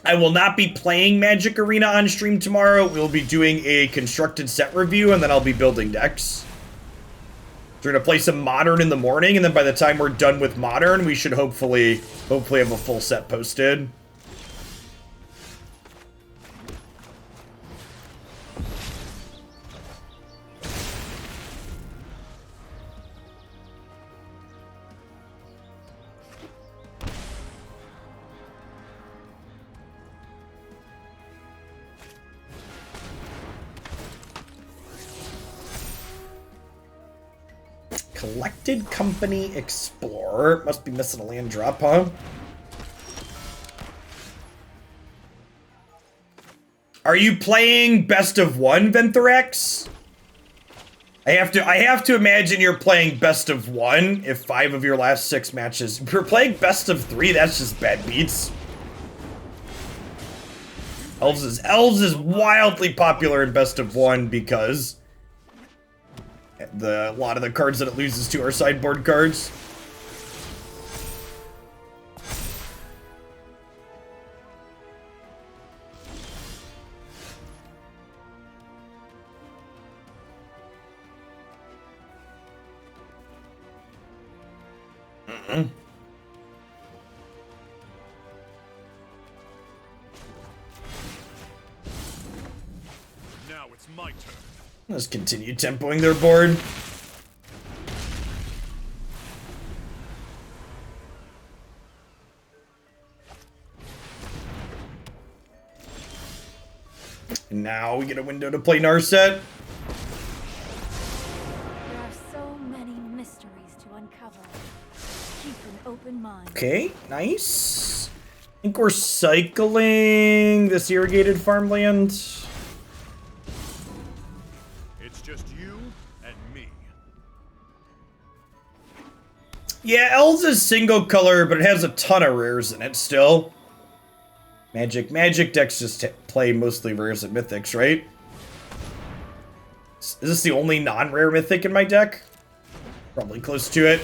S1: I will not be playing Magic Arena on stream tomorrow. We'll be doing a constructed set review, and then I'll be building decks. We're gonna play some Modern in the morning, and then by the time we're done with Modern, we should hopefully have a full set posted. Collected Company Explorer. Must be missing a land drop, huh? Are you playing Best of 1, Ventherax? I have to imagine you're playing Best of 1 if 5 of your last 6 matches. If you're playing Best of 3, that's just bad beats. Elves is wildly popular in Best of 1 because a lot of the cards that it loses to are sideboard cards.
S2: Now it's my turn.
S1: Let's continue tempoing their board. And now we get a window to play Narset.
S3: There are so many mysteries to uncover. Keep an open mind.
S1: Okay, nice. I think we're cycling this Irrigated Farmland.
S2: It's just you and me.
S1: Yeah, Elves is single color, but it has a ton of rares in it still. Magic decks just play mostly rares and mythics, right? Is this the only non-rare mythic in my deck? Probably close to it.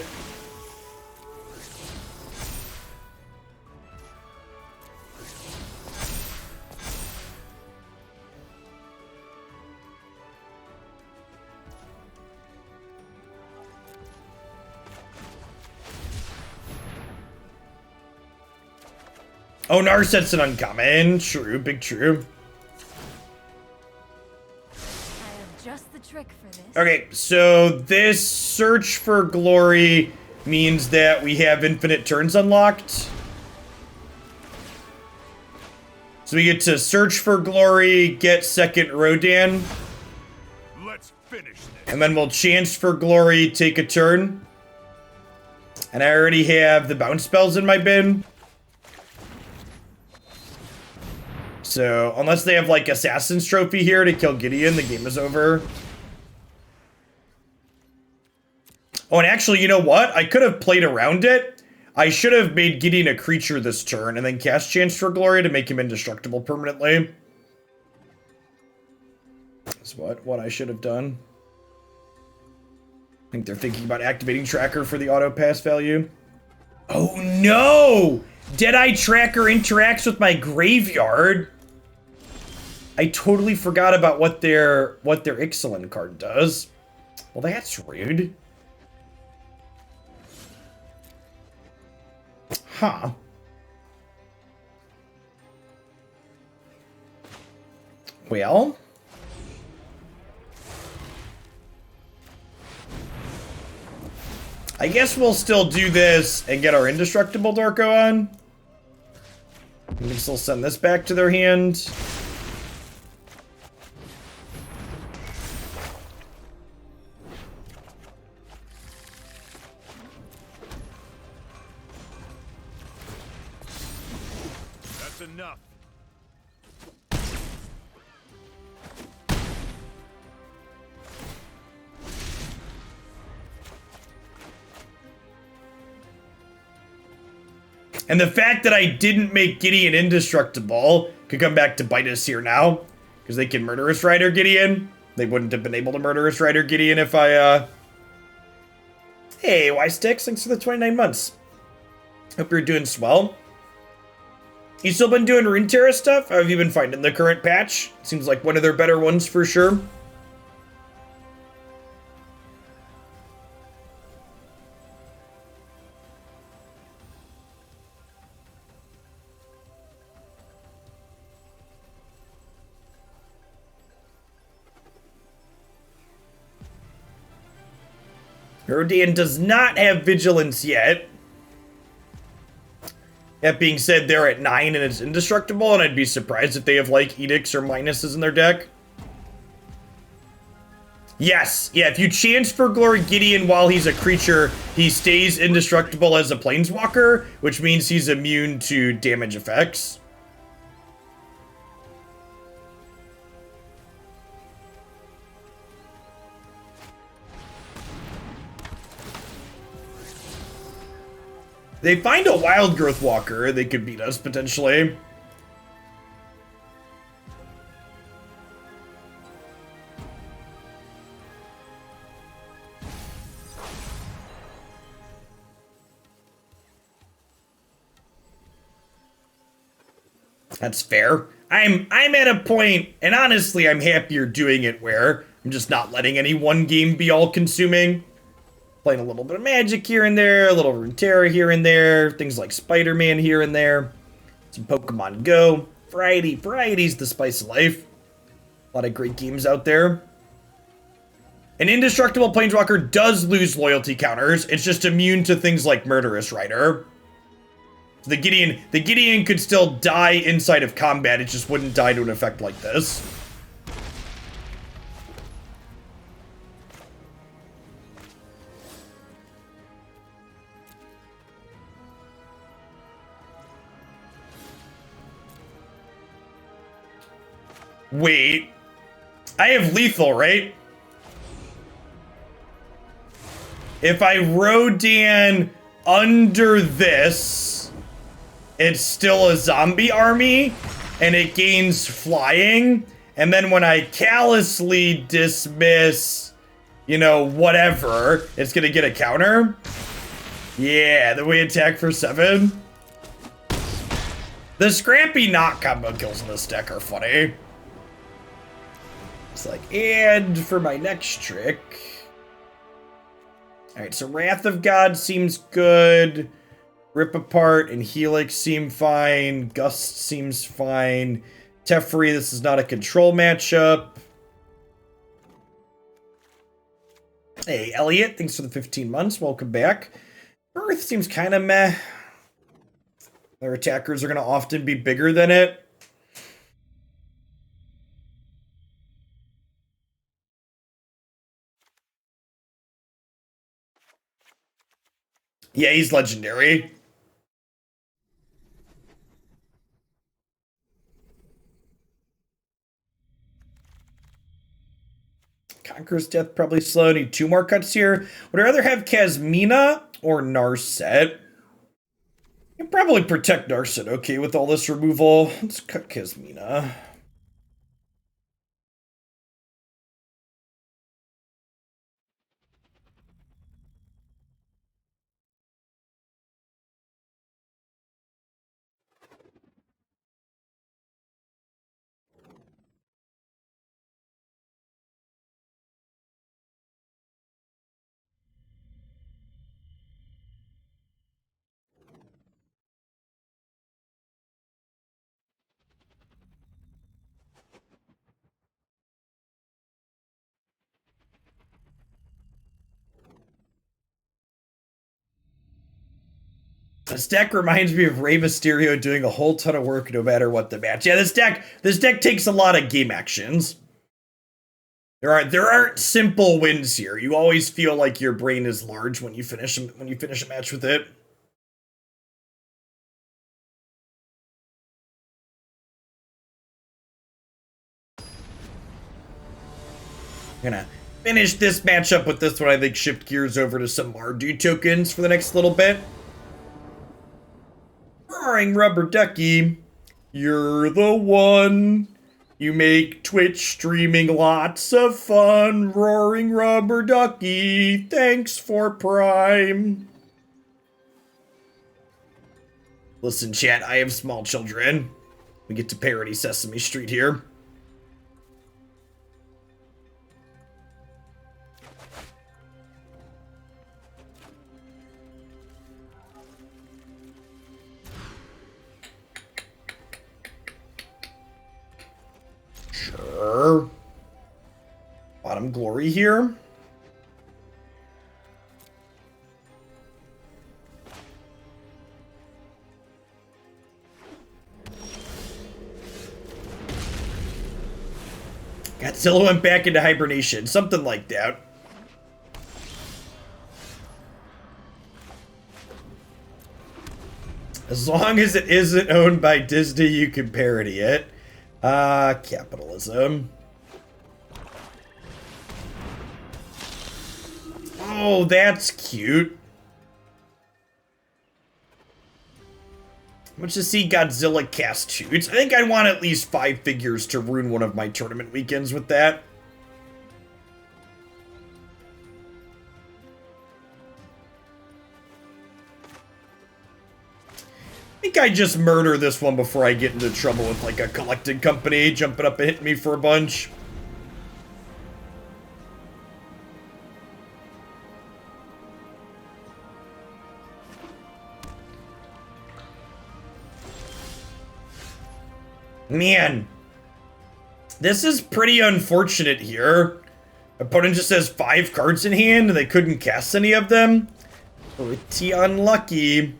S1: Oh, Narset's an uncommon. True, big true.
S3: I have just the trick for this.
S1: Okay, so this Search for Glory means that we have infinite turns unlocked. So we get to Search for Glory, get second Rodan.
S2: Let's finish this.
S1: And then we'll Chance for Glory, take a turn. And I already have the bounce spells in my bin. So, unless they have, like, Assassin's Trophy here to kill Gideon, the game is over. Oh, and actually, you know what? I could have played around it. I should have made Gideon a creature this turn and then cast Chance for Glory to make him indestructible permanently. That's what I should have done. I think they're thinking about activating Tracker for the auto pass value. Oh, no! Deadeye Tracker interacts with my graveyard. I totally forgot about what their Ixalan card does. Well, that's rude. Huh. Well. I guess we'll still do this and get our Indestructible Dorko on. We can still send this back to their hand.
S2: That's enough.
S1: And the fact that I didn't make Gideon indestructible could come back to bite us here now. Because they can Murderous Rider Gideon. They wouldn't have been able to Murderous Rider Gideon if I, Hey, Y-Sticks, thanks for the 29 months. Hope you're doing swell. You still been doing Runeterra stuff? How have you been finding the current patch? Seems like one of their better ones for sure. Rodian does not have Vigilance yet. That being said, they're at 9 and it's indestructible, and I'd be surprised if they have, like, Edicts or Minuses in their deck. Yes, yeah, if you chance for Glory Gideon while he's a creature, he stays indestructible as a Planeswalker, which means he's immune to damage effects. They find a Wild Growth Walker, they could beat us, potentially. That's fair. I'm at a point, and honestly, I'm happier doing it where I'm just not letting any one game be all-consuming. Playing a little bit of Magic here and there, a little Runeterra here and there, things like Spider-Man here and there, some Pokemon Go. Variety's the spice of life. A lot of great games out there. An indestructible Planeswalker does lose loyalty counters. It's just immune to things like Murderous Rider. The Gideon could still die inside of combat. It just wouldn't die to an effect like this. Wait, I have lethal, right? If I Rodan under this, it's still a zombie army, and it gains flying, and then when I callously dismiss, you know, whatever, it's gonna get a counter? Yeah, then we attack for 7. The Scrappy Knot combo kills in this deck are funny. It's like, and for my next trick. Alright, so Wrath of God seems good. Rip Apart and Helix seem fine. Gust seems fine. Teferi, this is not a control matchup. Hey, Elliot, thanks for the 15 months. Welcome back. Birth seems kind of meh. Their attackers are going to often be bigger than it. Yeah, he's legendary. Conqueror's Death probably slow. Need 2 more cuts here. Would I rather have Kasmina or Narset? You can probably protect Narset, okay, with all this removal. Let's cut Kasmina. This deck reminds me of Rey Mysterio doing a whole ton of work no matter what the match. Yeah, this deck takes a lot of game actions. There aren't simple wins here. You always feel like your brain is large when you finish a match with it. Gonna finish this matchup with this one. I think shift gears over to some Mardu tokens for the next little bit. Roaring Rubber Ducky, you're the one. You make Twitch streaming lots of fun. Roaring Rubber Ducky, thanks for Prime. Listen, chat, I have small children. We get to parody Sesame Street here. Sure. Bottom glory here. Godzilla went back into hibernation, something like that. As long as it isn't owned by Disney, you can parody it. Capitalism. Oh, that's cute. Let's just see Godzilla cast shoots. I think I want at least 5 figures to ruin one of my tournament weekends with that. I think I just murder this one before I get into trouble with like a collected company jumping up and hitting me for a bunch. Man, this is pretty unfortunate here. Opponent just has 5 cards in hand and they couldn't cast any of them. Pretty unlucky.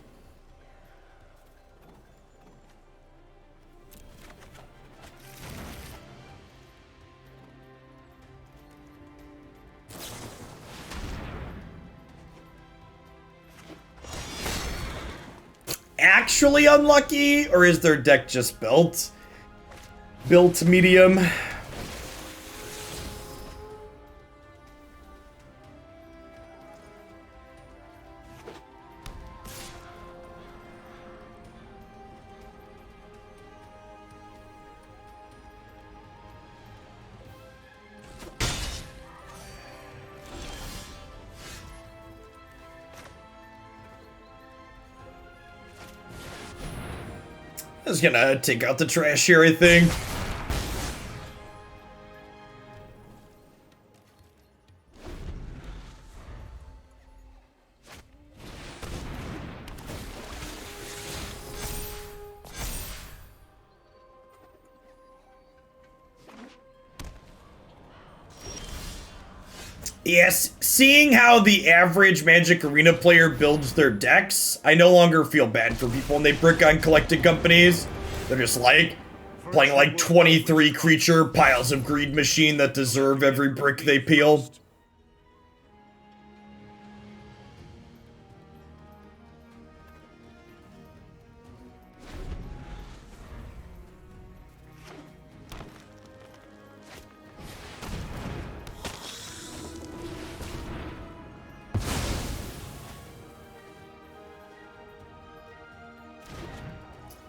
S1: Actually unlucky, or is their deck just built medium? I was gonna take out the trash here, I think. Yes, seeing how the average Magic Arena player builds their decks, I no longer feel bad for people when they brick on collected companies. They're just like playing like 23 creature piles of Greed Machine that deserve every brick they peel.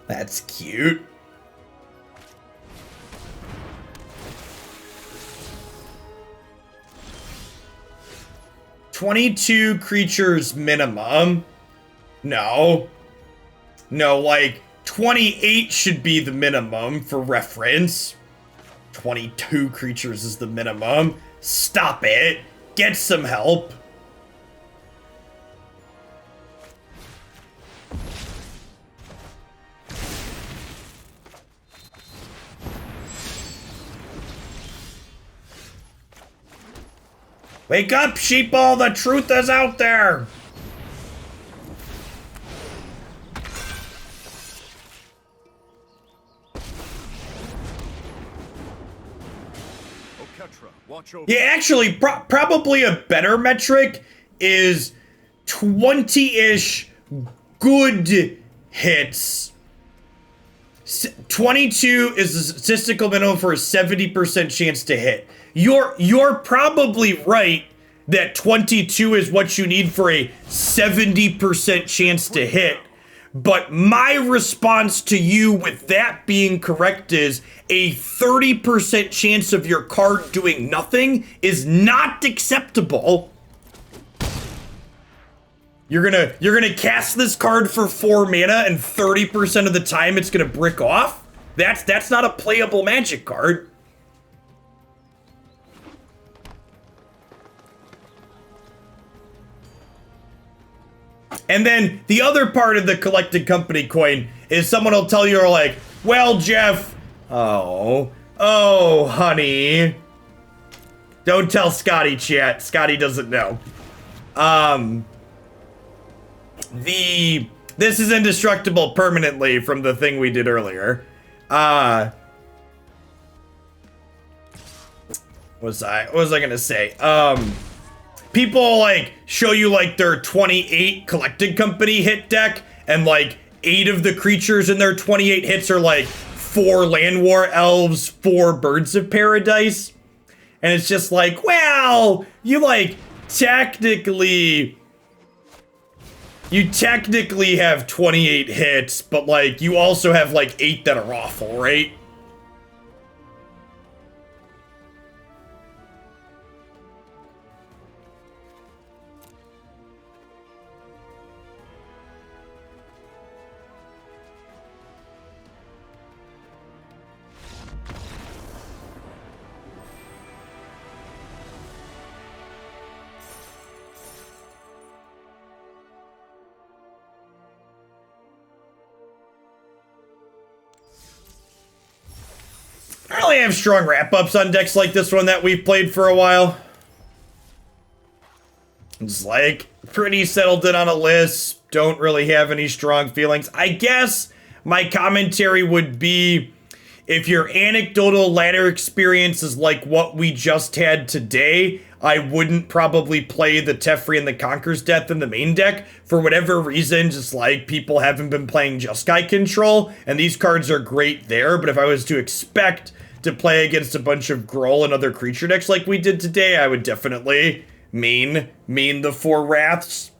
S1: That's cute. $22 creatures minimum. No, like 28 should be the minimum for reference. 22 creatures is the minimum. Stop it. Get some help. Wake up, sheeple! The truth is out there!
S2: watch over.
S1: Yeah, actually, probably a better metric is 20-ish good hits. 22 is the statistical minimum for a 70% chance to hit. You're probably right that 22 is what you need for a 70% chance to hit. But my response to you with that being correct is a 30% chance of your card doing nothing is not acceptable. You're gonna cast this card for 4 mana and 30% of the time it's gonna brick off? That's not a playable Magic card. And then the other part of the collected company coin is someone will tell you, like, well, Jeff, oh, honey. Don't tell Scotty, chat. Scotty doesn't know. This is indestructible permanently from the thing we did earlier. What was I gonna say? People like show you like their 28 collected company hit deck, and like 8 of the creatures in their 28 hits are like 4 Land War Elves, 4 Birds of Paradise. And it's just like, well, you technically have 28 hits, but like you also have like 8 that are awful, right? I don't really have strong wrap-ups on decks like this one that we've played for a while. It's like, pretty settled in on a list, don't really have any strong feelings. I guess my commentary would be, if your anecdotal ladder experience is like what we just had today, I wouldn't probably play the Teferi and the Conqueror's Death in the main deck. For whatever reason, just like people haven't been playing Jeskai control, and these cards are great there, but if I was to expect to play against a bunch of Gruul and other creature decks like we did today, I would definitely main the 4 Wraths.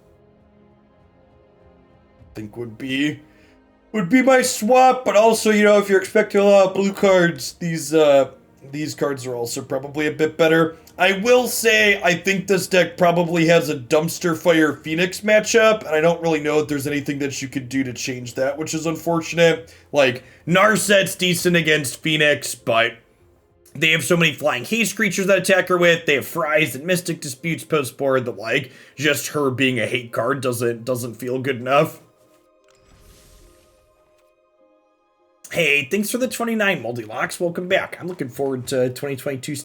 S1: I think would be my swap, but also, you know, if you're expecting a lot of blue cards, these cards are also probably a bit better. I will say, I think this deck probably has a Dumpster Fire Phoenix matchup, and I don't really know if there's anything that you could do to change that, which is unfortunate. Like, Narset's decent against Phoenix, but they have so many flying haste creatures that attack her with. They have Fries and Mystic Disputes post-board that, like, just her being a hate card doesn't feel good enough. Hey, thanks for the 29 multi-locks. Welcome back. I'm looking forward to 2022.